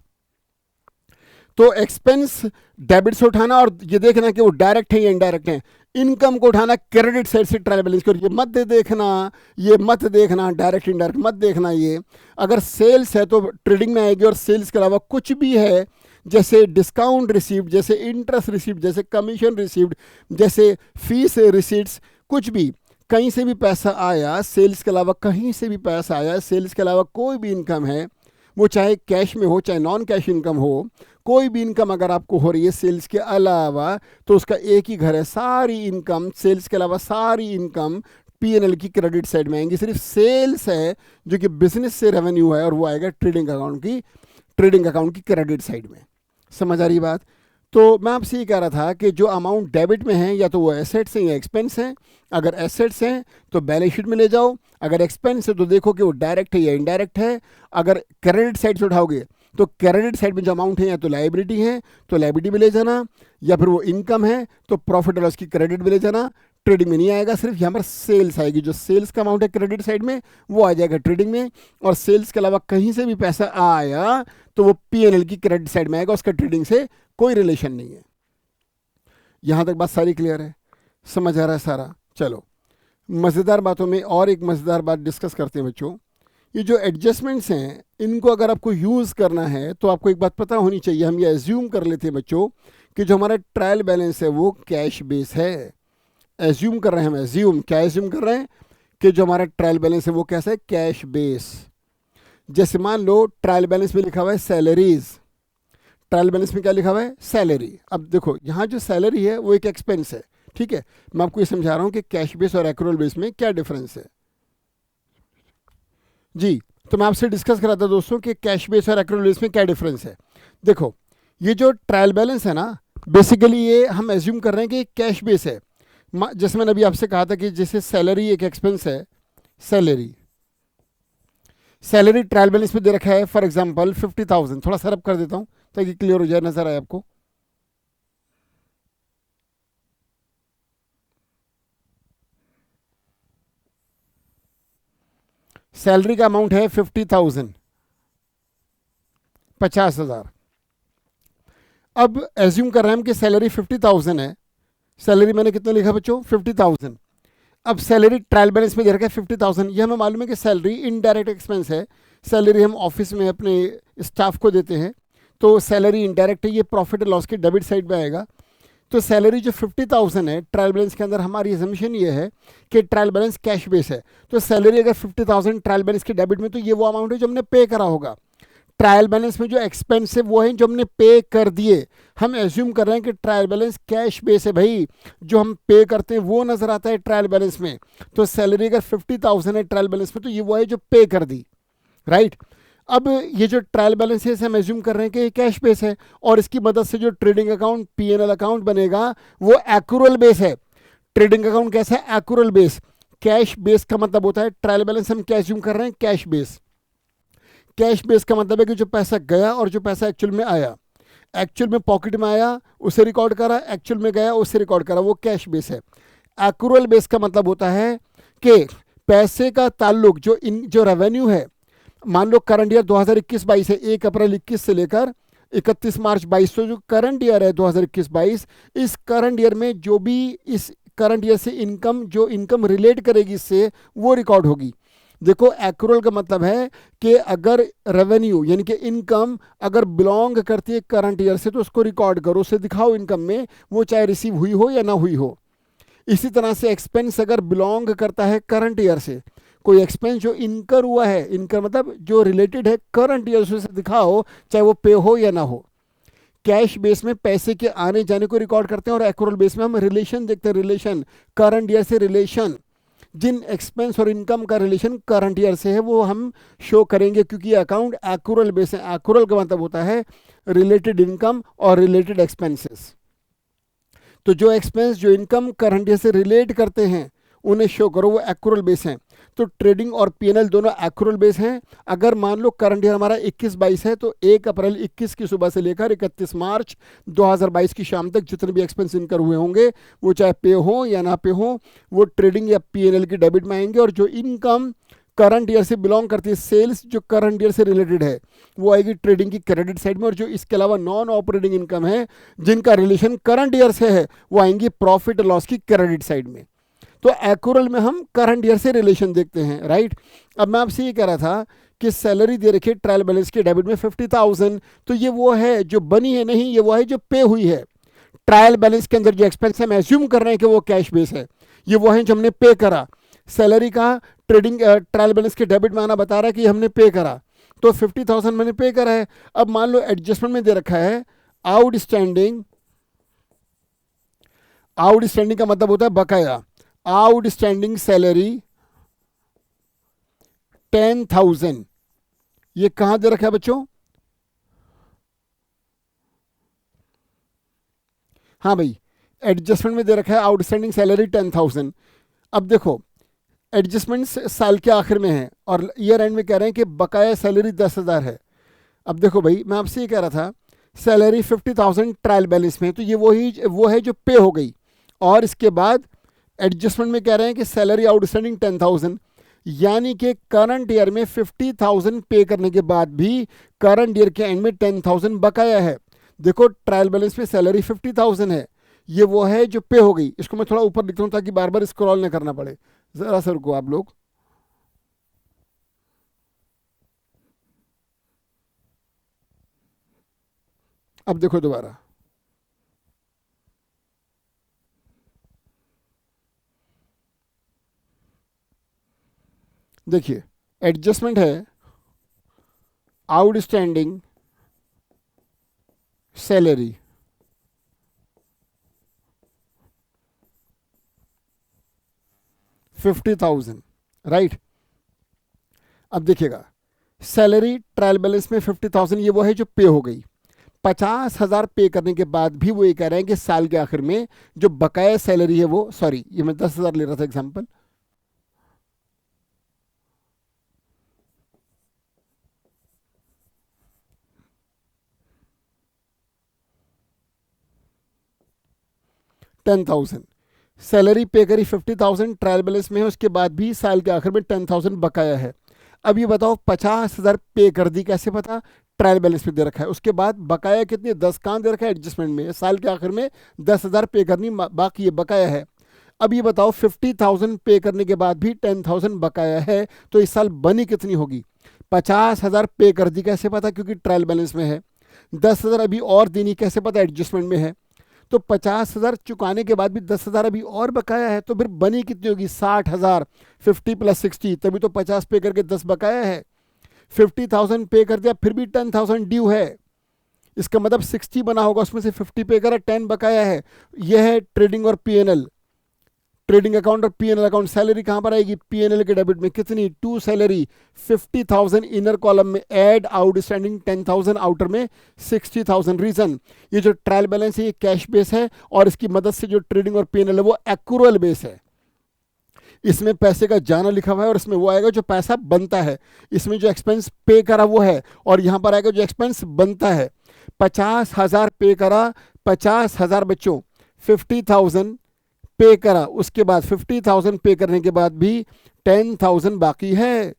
तो एक्सपेंस डेबिट से उठाना और ये देखना कि वो डायरेक्ट है या इनडायरेक्ट है। इनकम को उठाना क्रेडिट साइड से ट्रायल बैलेंस कर, ये मत देखना डायरेक्ट इनडायरेक्ट मत देखना। ये अगर सेल्स है तो ट्रेडिंग में आएगी, और सेल्स के अलावा कुछ भी है जैसे डिस्काउंट रिसीव्ड, जैसे इंटरेस्ट रिसीव्ड, जैसे कमीशन रिसीव्ड, जैसे फीस रिसीट्स, कुछ भी कहीं से भी पैसा आया, सेल्स के अलावा कहीं से भी पैसा आया, सेल्स के अलावा कोई भी इनकम है, वो चाहे कैश में हो चाहे नॉन कैश इनकम हो, कोई भी इनकम अगर आपको हो रही है सेल्स के अलावा, तो उसका एक ही घर है, सारी इनकम सेल्स के अलावा सारी इनकम P&L की क्रेडिट साइड में आएंगी। सिर्फ सेल्स है जो कि बिजनेस से रेवेन्यू है और वो आएगा ट्रेडिंग अकाउंट की क्रेडिट साइड में। समझ आ रही बात? तो मैं आपसे ये कह रहा था कि जो अमाउंट डेबिट में है या तो वो एसेट्स हैं या एक्सपेंस हैं। अगर एसेट्स हैं तो बैलेंस शीट में ले जाओ, अगर एक्सपेंस है तो देखो कि वो डायरेक्ट है या इनडायरेक्ट है। अगर क्रेडिट साइड से उठाओगे तो क्रेडिट साइड में जो अमाउंट है या तो लाइबिलिटी है तो लाइबिलिटी में ले जाना, या फिर वो इनकम है तो प्रॉफिट और लॉस की क्रेडिट में ले जाना। ट्रेडिंग में नहीं आएगा, सिर्फ यहाँ पर सेल्स आएगी। जो सेल्स का अमाउंट है क्रेडिट साइड में वो आ जाएगा ट्रेडिंग में, और सेल्स के अलावा कहीं से भी पैसा आया तो वो P&L की क्रेडिट साइड में आएगा, उसका ट्रेडिंग से कोई रिलेशन नहीं है। यहाँ तक बात सारी क्लियर है? समझ आ रहा है सारा? चलो मज़ेदार बातों में और एक मज़ेदार बात डिस्कस करते हैं बच्चों। ये जो एडजस्टमेंट्स हैं इनको अगर आपको यूज़ करना है तो आपको एक बात पता होनी चाहिए। हम ये एज्यूम कर लेते हैं बच्चों कि जो हमारा ट्रायल बैलेंस है वो कैश बेस है। एज्यूम कर रहे हैं हम, क्या एज्यूम कर रहे हैं कि जो हमारा ट्रायल बैलेंस है वो कैसा है? Cash base. जैसे मान लो ट्रायल बैलेंस में लिखा हुआ है सैलरीज, ट्रायल बैलेंस में क्या लिखा हुआ है? सैलरी। अब देखो यहाँ जो सैलरी है वो एक एक्सपेंस है, ठीक है। मैं आपको ये समझा रहा हूँ कि कैश बेस और एक्रूअल बेस में क्या डिफरेंस है जी। तो मैं आपसे डिस्कस करा था दोस्तों कि कैश बेस और एक्रूअल बेस में क्या डिफरेंस है। देखो ये जो ट्रायल बैलेंस है ना, बेसिकली ये हम एज्यूम कर रहे हैं कि कैश बेस है। जैसे मैंने अभी आपसे कहा था कि जैसे सैलरी एक एक्सपेंस है, सैलरी ट्रायल बैलेंस में दे रखा है फॉर एग्जांपल 50,000। थोड़ा सरप कर देता हूं ताकि क्लियर हो जाए, नजर आए आपको। सैलरी का अमाउंट है 50,000, 50,000। अब एज्यूम कर रहे हैं हम कि सैलरी 50,000 है। सैलरी मैंने कितना लिखा बच्चों? 50,000। अब सैलरी ट्रायल बैलेंस में दे रखा है 50,000। ये हमें मालूम है कि सैलरी इनडायरेक्ट एक्सपेंस है। सैलरी हम ऑफिस में अपने स्टाफ को देते हैं, तो सैलरी इनडायरेक्ट है, ये प्रॉफिट एंड लॉस के डेबिट साइड में आएगा। तो सैलरी जो 50,000 है ट्रायल बैलेंस के अंदर, हमारी असम्पशन ये है कि ट्रायल बैलेंस कैश बेस है। तो सैलरी अगर 50,000 ट्रायल बैलेंस के डेबिट में, तो ये वो अमाउंट है जो हमने पे करा होगा। ट्रायल बैलेंस में जो एक्सपेंस है वो है जो हमने पे कर दिए। हम एज्यूम कर रहे हैं कि ट्रायल बैलेंस कैश बेस है भाई, जो हम पे करते हैं वो नजर आता है ट्रायल बैलेंस में। तो सैलरी अगर 50,000 है ट्रायल बैलेंस में तो ये वो है जो पे कर दी, राइट। अब ये जो ट्रायल बैलेंस है हम एज्यूम कर रहे हैं कि कैश बेस है, और इसकी मदद से जो ट्रेडिंग अकाउंट P&L अकाउंट बनेगा वो एक्रूअल बेस है। ट्रेडिंग अकाउंट कैसा है? Accrual base. कैश बेस का मतलब होता है ट्रायल बैलेंस हम क्या एज्यूम कर रहे हैं? Cash base. कैश बेस का मतलब है कि जो पैसा गया और जो पैसा एक्चुअल में आया, एक्चुअल में पॉकेट में आया उसे रिकॉर्ड करा, एक्चुअल में गया उसे रिकॉर्ड करा, वो कैश बेस है। एक्रूअल बेस का मतलब होता है कि पैसे का ताल्लुक जो रेवेन्यू है, मान लो करंट ईयर 2021-22 है, 1 अप्रैल 21 से लेकर 31 मार्च 22, तो जो करंट ईयर है 2021-22, इस करंट ईयर में जो भी इस करंट ईयर से जो इनकम रिलेट करेगी इससे, वो रिकॉर्ड होगी। देखो एक्रूअल का मतलब है कि अगर रेवेन्यू यानी कि इनकम अगर बिलोंग करती है करंट ईयर से तो उसको रिकॉर्ड करो, उसे दिखाओ इनकम में, वो चाहे रिसीव हुई हो या ना हुई हो। इसी तरह से एक्सपेंस अगर बिलोंग करता है करंट ईयर से, कोई एक्सपेंस जो इनकर हुआ है, इनकर मतलब जो रिलेटेड है करंट ईयर से, उसे दिखाओ चाहे वो पे हो या ना हो। कैश बेस में पैसे के आने जाने को रिकॉर्ड करते हैं, और एक्रूअल बेस में हम रिलेशन देखते हैं, रिलेशन करंट ईयर से रिलेशन, जिन एक्सपेंस और इनकम का रिलेशन करंट ईयर से है वो हम शो करेंगे, क्योंकि अकाउंट एक्रूअल बेस है। एक्रूअल का मतलब होता है रिलेटेड इनकम और रिलेटेड एक्सपेंसेस। तो जो एक्सपेंस जो इनकम करंट ईयर से रिलेट करते हैं उन्हें शो करो, वो एक्रूअल बेस हैं। तो ट्रेडिंग और P&L दोनों एक्रूअल बेस हैं। अगर मान लो करंट ईयर हमारा 21-22 है तो 1 अप्रैल 21 की सुबह से लेकर 31 मार्च 2022 की शाम तक जितने भी एक्सपेंस इनकर हुए होंगे, वो चाहे पे हो या ना पे हो, वो ट्रेडिंग या P&L की डेबिट में आएंगे। और जो इनकम करंट ईयर से बिलोंग करती है, सेल्स जो करंट ईयर से रिलेटेड है, वो आएगी ट्रेडिंग की क्रेडिट साइड में। और जो इसके अलावा नॉन ऑपरेटिंग इनकम है जिनका रिलेशन करंट ईयर से है, वो आएंगी प्रॉफिट लॉस की क्रेडिट साइड में। तो एक्रूअल में हम करंट ईयर से रिलेशन देखते हैं, राइट। अब मैं आपसे ये कह रहा था कि सैलरी दे रखी है ट्रायल बैलेंस के डेबिट में 50,000, तो ये वो है जो बनी है नहीं, ये वो है जो पे हुई है। ट्रायल बैलेंस के अंदर जो एक्सपेंस है हम एज्यूम कर रहे हैं कि वो कैश बेस है, ये वो है जो हमने पे करा। सैलरी का ट्रेडिंग ट्रायल बैलेंस के डेबिट में आना बता रहा है कि हमने पे करा, तो 50,000 मैंने पे करा है। अब मान लो एडजस्टमेंट में दे रखा है आउटस्टैंडिंग, आउटस्टैंडिंग का मतलब होता है बकाया, आउटस्टैंडिंग सैलरी 10,000, ये कहां दे रखा है बच्चों? हाँ भाई, एडजस्टमेंट में दे रखा है आउटस्टैंडिंग सैलरी 10,000। अब देखो एडजस्टमेंट साल के आखिर में है और ईयर एंड में कह रहे हैं कि बकाया सैलरी 10,000 है। अब देखो भाई, मैं आपसे ये कह रहा था सैलरी 50,000 ट्रायल बैलेंस में है, तो ये वो है जो पे हो गई। और इसके बाद एडजस्टमेंट में कह रहे हैं कि सैलरी आउटस्टैंडिंग 10,000, यानी कि करंट ईयर में 50,000 पे करने के बाद भी करंट ईयर के एंड में 10,000 बकाया है। देखो ट्रायल बैलेंस में सैलरी 50,000 है, ये वो है जो पे हो गई। इसको मैं थोड़ा ऊपर लिखता हूँ ताकि बार बार स्क्रॉल न करना पड़े, जरा सा रुको आप लोग। अब देखो दोबारा, देखिए एडजस्टमेंट है आउटस्टैंडिंग सैलरी 50,000, राइट। अब देखिएगा सैलरी ट्रायल बैलेंस में 50,000, ये वो है जो पे हो गई। 50,000 पे करने के बाद भी वो ये कह रहे हैं कि साल के आखिर में जो बकाया सैलरी है वो, सॉरी ये मैं 10,000 ले रहा था एग्जाम्पल, 10,000 सैलरी पे करी, 50,000 ट्रायल बैलेंस में है, उसके बाद भी साल के आखिर में 10,000 बकाया है। अब ये बताओ 50,000 पे कर दी, कैसे पता? ट्रायल बैलेंस में दे रखा है, उसके बाद बकाया कितनी, 10 कहाँ दे रखा है एडजस्टमेंट में, साल के आखिर में 10,000 पे करनी, बाकी ये बकाया है। अब ये बताओ 50,000 पे करने के बाद भी 10,000 बकाया है, तो इस साल बनी कितनी होगी? 50,000 पे कर दी, कैसे पता? क्योंकि ट्रायल बैलेंस में है। 10,000 अभी और देनी, कैसे पता? एडजस्टमेंट में है। तो 50,000 चुकाने के बाद भी 10,000 अभी और बकाया है, तो फिर बनी कितनी होगी? 60,000। 50 + 60, तभी तो 50 पे करके 10 बकाया है। 50,000 पे कर दिया, फिर भी 10,000 ड्यू है, इसका मतलब 60 बना होगा, उसमें से 50 पे करा, 10 बकाया है। यह है ट्रेडिंग और पीएनएल, ट्रेडिंग अकाउंट और पीएनएल अकाउंट। सैलरी कहां पर आएगी? पीएनएल के डेबिट में कितनी? 2 सैलरी 50,000 इनर कॉलम में ऐड, आउटस्टैंडिंग 10,000 आउटर में 60,000। रीजन, ये जो ट्रायल बैलेंस है ये कैश बेस है और इसकी मदद से जो ट्रेडिंग और पीएनएल है वो एक्रूअल बेस है। इसमें पैसे का जाना लिखा हुआ है और इसमें वो आएगा जो पैसा बनता है। इसमें जो एक्सपेंस पे करा वो है और यहां पर आएगा जो एक्सपेंस बनता है। 50,000 पे करा, 50,000 बच्चों 50,000 पे करा, उसके बाद 50,000 पे करने के बाद भी 10,000 बाकी है,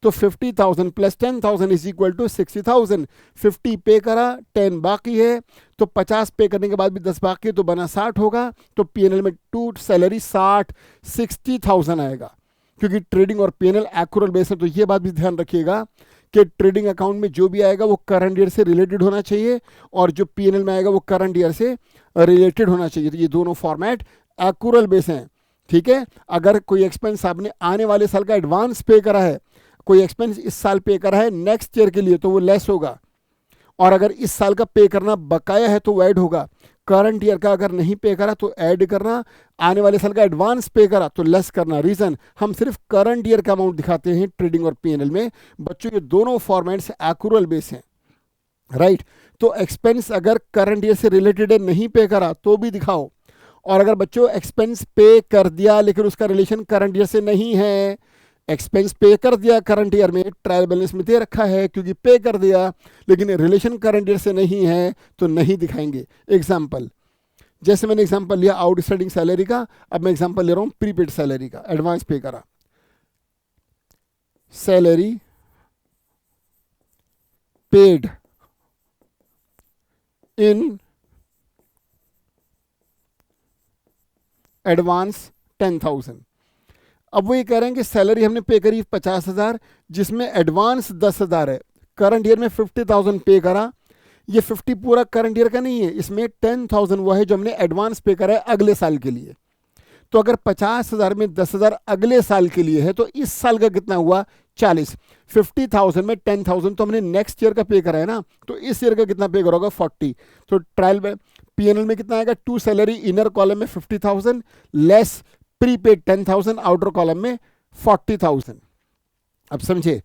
तो 50,000 + 10,000 इज इक्वल टू 60,000। 50 पे करा, 10 बाकी है, तो 50 पे करने के बाद भी 10 बाकी है, तो बना 60 होगा। तो पीएनएल में टू सैलरी 60,000 आएगा, क्योंकि ट्रेडिंग और पीएनएल एक्यूरेट बेस है। तो ये बात भी ध्यान रखिएगा कि ट्रेडिंग अकाउंट में जो भी आएगा वो करंट ईयर से रिलेटेड होना चाहिए और जो पीएनएल में आएगा वो करंट ईयर से रिलेटेड होना चाहिए। तो ये दोनों फॉर्मेट एक्यूरेट बेस हैं, ठीक है। अगर कोई एक्सपेंस आपने आने वाले साल का एडवांस पे करा है, कोई एक्सपेंस इस साल पे करा है नेक्स्ट ईयर के लिए, तो वो लेस होगा। और अगर इस साल का पे करना बकाया है तो वो ऐड होगा। करंट ईयर का अगर नहीं पे करा तो ऐड करना, आने वाले साल का एडवांस पे करा तो लेस करना। रीजन, हम सिर्फ करंट ईयर का अमाउंट दिखाते हैं ट्रेडिंग और पीएनएल में। बच्चों ये दोनों फॉर्मेट्स एक्यूरेट बेस हैं, राइट। तो एक्सपेंस अगर करंट ईयर से रिलेटेड है, नहीं पे करा तो भी दिखाओ। और अगर बच्चों एक्सपेंस पे कर दिया लेकिन उसका रिलेशन करंट ईयर से नहीं है, एक्सपेंस पे कर दिया करंट ईयर में, ट्रायल बैलेंस में दे रखा है क्योंकि पे कर दिया, लेकिन रिलेशन करंट ईयर से नहीं है तो नहीं दिखाएंगे। एग्जाम्पल, जैसे मैंने एग्जाम्पल लिया आउटस्टैंडिंग सैलरी का, अब मैं एग्जाम्पल ले रहा हूं प्रीपेड सैलरी का। एडवांस पे करा, सैलरी पेड इन एडवांस 10,000। अब वो ये कह रहे हैं कि सैलरी हमने पे करी 50,000, जिसमें एडवांस 10,000 है, करंट ईयर में 50,000 पे करा। ये 50 पूरा करंट ईयर का नहीं है, इसमें 10,000 वो है जो हमने एडवांस पे करा है अगले साल के लिए। तो अगर 50,000 में 10,000 अगले साल के लिए है तो इस साल का कितना हुआ 40। 50,000 में 10,000 तो हमने नेक्स्ट ईयर का पे करा है ना, तो इस ईयर का कितना पे करा होगा 40। तो ट्रायल पीएनएल में कितना आएगा, टू सैलरी इनर कॉलम में 50,000 लेस प्रीपेड 10,000, आउटर कॉलम में 40,000। अब समझे,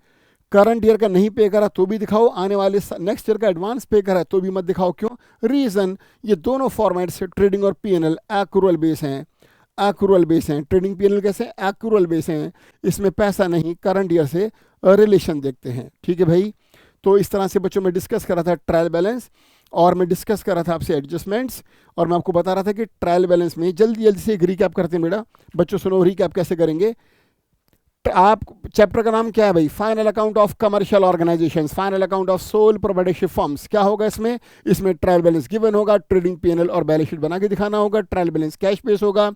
करंट ईयर का नहीं पे करा तो भी दिखाओ, आने वाले नेक्स्ट ईयर का एडवांस पे करा तो भी मत दिखाओ। क्यों? रीजन, ये दोनों फॉर्मेट से ट्रेडिंग और पीएनएल एक्रूअल बेस हैं, एक्रूअल बेस हैं। ट्रेडिंग पीएनएल कैसे, एक्रूअल बेस हैं, इसमें पैसा नहीं, करंट ईयर से रिलेशन देखते हैं। ठीक है भाई, तो इस तरह से बच्चों में डिस्कस करा था ट्रायल बैलेंस, और मैं डिस्कस कर रहा था आपसे एडजस्टमेंट्स, और मैं आपको बता रहा था कि ट्रायल बैलेंस में जल्दी जल्दी से एक रिकैप करते हैं बेटा। बच्चों सुनो, रिकैप कैसे करेंगे। आप चैप्टर का नाम क्या है भाई, final account of commercial organisations, final account of sole proprietorship firms. क्या होगा इसमें ट्रायल बैलेंस गिवन होगा, ट्रेडिंग पीएनएल और बैलेंस शीट बना के दिखाना होगा। ट्रायल बैलेंस कैश बेस होगा,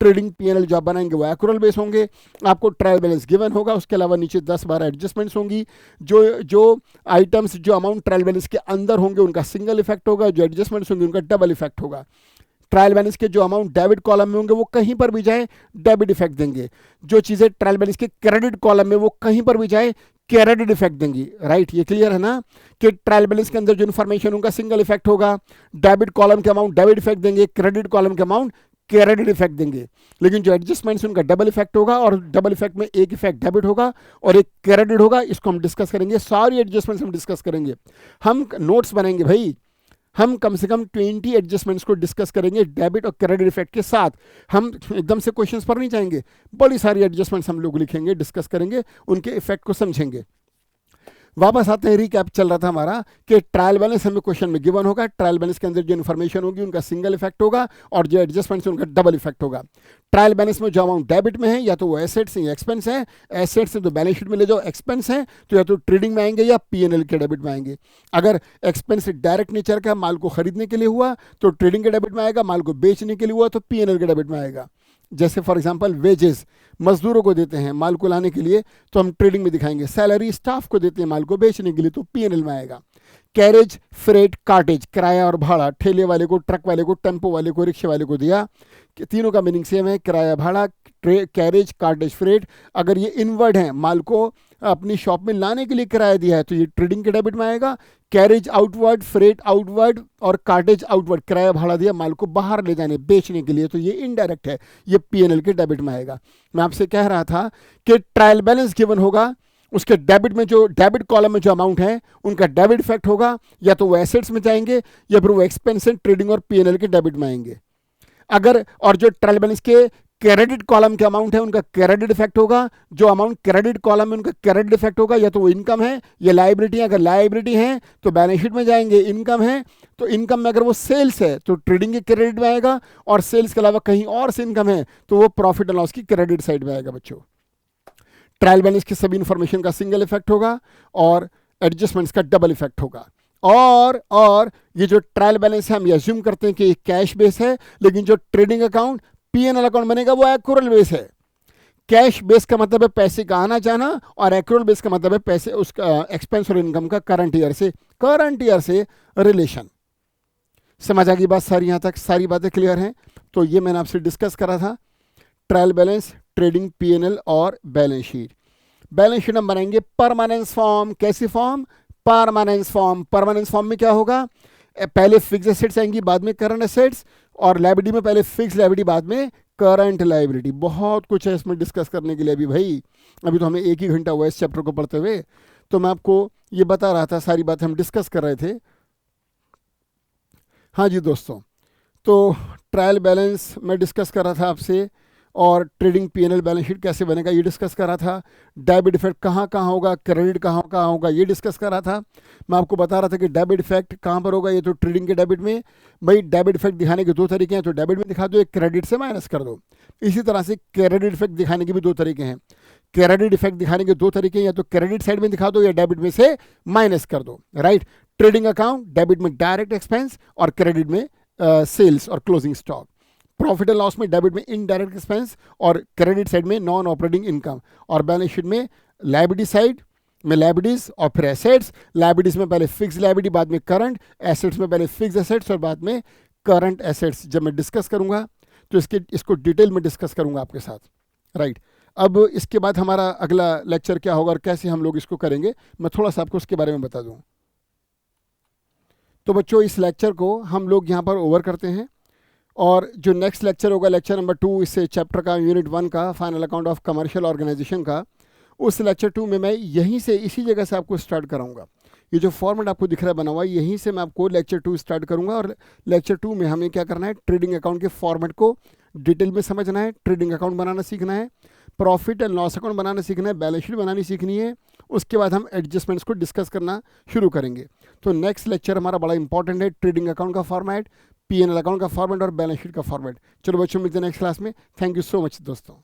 ट्रेडिंग पीएनएल जो आप बनाएंगे वो एक्रूअल बेस होंगे। आपको ट्रायल बैलेंस गिवन होगा, उसके अलावा नीचे 10-12 एडजस्टमेंट्स होंगी। जो आइटम्स, जो अमाउंट ट्रायल बैलेंस के अंदर होंगे उनका सिंगल इफेक्ट होगा, जो एडजस्टमेंट्स होंगे उनका डबल इफेक्ट होगा। ट्रायल बैलेंस के जो अमाउंट डेबिट कॉलम में होंगे वो कहीं पर भी जाए डेबिट इफेक्ट देंगे, जो चीज़ें ट्रायल बैलेंस के क्रेडिट कॉलम में वो कहीं पर भी जाए क्रेडिट इफेक्ट देंगी। राइट, ये क्लियर है ना कि ट्रायल बैलेंस के अंदर जो इन्फॉर्मेशन उनका सिंगल इफेक्ट होगा, डेबिट कॉलम के अमाउंट डेबिट इफेक्ट देंगे, क्रेडिट कॉलम के अमाउंट क्रेडिट इफेक्ट देंगे। लेकिन जो एडजस्टमेंट्स उनका डबल इफेक्ट होगा, और डबल इफेक्ट में एक इफेक्ट डेबिट होगा और एक क्रेडिट होगा। इसको हम डिस्कस करेंगे, सारी एडजस्टमेंट्स हम डिस्कस करेंगे। हम नोट्स बनाएंगे भाई, हम कम से कम 20 एडजस्टमेंट्स को डिस्कस करेंगे डेबिट और क्रेडिट इफेक्ट के साथ। हम एकदम से क्वेश्चंस पर नहीं जाएंगे, बड़ी सारी एडजस्टमेंट्स हम लोग लिखेंगे, डिस्कस करेंगे, उनके इफेक्ट को समझेंगे। वापस आते हैं, रिकैप चल रहा था हमारा कि ट्रायल बैलेंस हमें क्वेश्चन में गिवन होगा, ट्रायल बैलेंस के अंदर जो इन्फॉर्मेशन होगी उनका सिंगल इफेक्ट होगा, और जो एडजस्टमेंट्स उनका डबल इफेक्ट होगा। ट्रायल बैलेंस में जो अमाउंट डेबिट में है या तो वो एसेट्स हैं या एक्सपेंस है, एसेट्स हैं तो बैलेंस शीट में ले जाओ, एक्सपेंस है तो या तो ट्रेडिंग में आएंगे या पीएनएल के डेबिट में आएंगे। अगर एक्सपेंस डायरेक्ट नेचर का, माल को खरीदने के लिए हुआ तो ट्रेडिंग के डेबिट में आएगा, माल को बेचने के लिए हुआ तो पीएनएल के डेबिट में आएगा। जैसे फॉर एग्जांपल वेजेस मजदूरों को देते हैं माल को लाने के लिए तो हम ट्रेडिंग में दिखाएंगे, सैलरी स्टाफ को देते हैं माल को बेचने के लिए तो पीएनएल में आएगा। कैरेज, फ्रेट, कार्टेज, किराया और भाड़ा, ठेले वाले को, ट्रक वाले को, टेम्पो वाले को, रिक्शे वाले को दिया, तीनों का मीनिंग सेम है, किराया, भाड़ा, कैरेज, कार्टेज, फ्रेट। अगर ये इनवर्ड है, माल को अपनी शॉप में लाने के लिए किराया दिया है तो ये ट्रेडिंग के डेबिट में आएगा। कैरेज आउटवर्ड, फ्रेट आउटवर्ड और कार्टेज आउटवर्ड, किराया भाड़ा दिया माल को बाहर ले जाने बेचने के लिए तो ये इनडायरेक्ट है, ये पीएनएल के डेबिट में आएगा। मैं आपसे कह रहा था कि ट्रायल बैलेंस गिवन होगा, उसके डेबिट में जो डेबिट कॉलम में जो अमाउंट है उनका डेबिट इफेक्ट होगा, या तो वो एसेट्स में जाएंगे या फिर वो एक्सपेंस ट्रेडिंग और पीएनएल के डेबिट में आएंगे। अगर और जो ट्रायल बैलेंस के क्रेडिट कॉलम के अमाउंट है उनका क्रेडिट इफेक्ट होगा, जो अमाउंट क्रेडिट कॉलम में उनका क्रेडिट इफेक्ट होगा, या तो वो इनकम है या लायबिलिटी है। अगर लायबिलिटी है तो बैलेंस शीट में जाएंगे, इनकम है तो इनकम में अगर वो सेल्स है तो ट्रेडिंग के क्रेडिट में आएगा, और सेल्स के अलावा कहीं और से इनकम है तो वो प्रॉफिट एंड लॉस की क्रेडिट साइड में आएगा। बच्चों, ट्रायल बैलेंस की सभी इंफॉर्मेशन का सिंगल इफेक्ट होगा और एडजस्टमेंट्स का डबल इफेक्ट होगा। और ये जो ट्रायल बैलेंस है हम ये अज्यूम करते हैं कि कैश बेस है, लेकिन जो ट्रेडिंग अकाउंट पीएनएल अकाउंट बनेगा वो एक्रूअल बेस है। कैश बेस का मतलब है पैसे का आना जाना, और एक्रूअल बेस का मतलब है पैसे उसका एक्सपेंस और इनकम का करंट ईयर से रिलेशन। समझ आ गई बात सारी, यहाँ तक सारी बातें क्लियर हैं। तो ये मैंने आपसे डिस्कस करा था ट्रायल बैलेंस, ट्रेडिंग, पीएनएल और बैलेंस शीट। बैलेंस शीट हम बनाएंगे परमानेंस फॉर्म। कैसी form? Permanence form. Permanence form में क्या होगा, पहले फिक्स एसेट्स आएंगी, बाद में करंट एसेट्स, और लायबिलिटी में पहले फिक्स लायबिलिटी बाद में करंट लायबिलिटी। बहुत कुछ है इसमें डिस्कस करने के लिए अभी भाई, अभी तो हमें 1 ही घंटा हुआ इस चैप्टर को पढ़ते हुए। तो मैं आपको ये बता रहा था, सारी बातें हम डिस्कस कर रहे थे। हाँ जी दोस्तों, तो ट्रायल बैलेंस मैं डिस्कस कर रहा था आपसे, और ट्रेडिंग पीएनएल बैलेंस शीट कैसे बनेगा ये डिस्कस कर रहा था। डेबिट इफेक्ट कहाँ कहाँ होगा, क्रेडिट कहाँ कहाँ होगा ये डिस्कस कर रहा था। मैं आपको बता रहा था कि डेबिट इफेक्ट कहाँ पर होगा, ये तो ट्रेडिंग के डेबिट में। भाई डेबिट इफेक्ट दिखाने के 2 तरीके हैं, तो डेबिट में दिखा दो, एक क्रेडिट से माइनस कर दो। इसी तरह से क्रेडिट इफेक्ट दिखाने के भी 2 तरीके हैं। क्रेडिट इफेक्ट दिखाने के 2 तरीके हैं, या तो क्रेडिट साइड में दिखा दो या डेबिट में से माइनस कर दो। राइट, ट्रेडिंग अकाउंट डेबिट में डायरेक्ट एक्सपेंस और क्रेडिट में सेल्स और closing stock. Profit and loss में डेबिट में इनडायरेक्ट एक्सपेंस और क्रेडिट साइड में नॉन ऑपरेटिंग इनकम, और बैलेंस शीट में लायबिलिटी साइड में लायबिलिटीज और फिर एसेट्स। लायबिलिटीज में पहले फिक्स लायबिलिटी, बाद में करंट, एसेट्स में पहले फिक्स एसेट्स और बाद में करंट एसेट्स। जब मैं डिस्कस करूंगा तो इसको डिटेल में डिस्कस करूंगा आपके साथ, राइट। अब इसके बाद हमारा अगला लेक्चर क्या होगा और कैसे हम लोग इसको करेंगे, मैं थोड़ा सा आपको उसके बारे में बता दूं। तो बच्चों इस लेक्चर को हम लोग यहाँ पर ओवर करते हैं, और जो नेक्स्ट लेक्चर होगा लेक्चर नंबर 2 इस चैप्टर का यूनिट 1 का final account of commercial organisation का, उस लेक्चर 2 में मैं यहीं से इसी जगह से आपको स्टार्ट कराऊंगा। ये जो फॉर्मेट आपको दिख रहा है बना हुआ, यहीं से मैं आपको लेक्चर 2 स्टार्ट करूंगा। और लेक्चर 2 में हमें क्या करना है, ट्रेडिंग अकाउंट के फॉर्मेट को डिटेल में समझना है, ट्रेडिंग अकाउंट बनाना सीखना है, प्रॉफिट एंड लॉस अकाउंट बनाना सीखना है, बैलेंस शीट बनानी सीखनी है। उसके बाद हम एडजस्टमेंट्स को डिस्कस करना शुरू करेंगे। तो नेक्स्ट लेक्चर हमारा बड़ा इंपॉर्टेंट है, ट्रेडिंग अकाउंट का फॉर्मेट, P&L अकाउंट का फॉर्मेट और बैलेंस शीट का फॉर्मेट। चलो बच्चों मिलते हैं नेक्स्ट क्लास में। थैंक यू सो मच दोस्तों।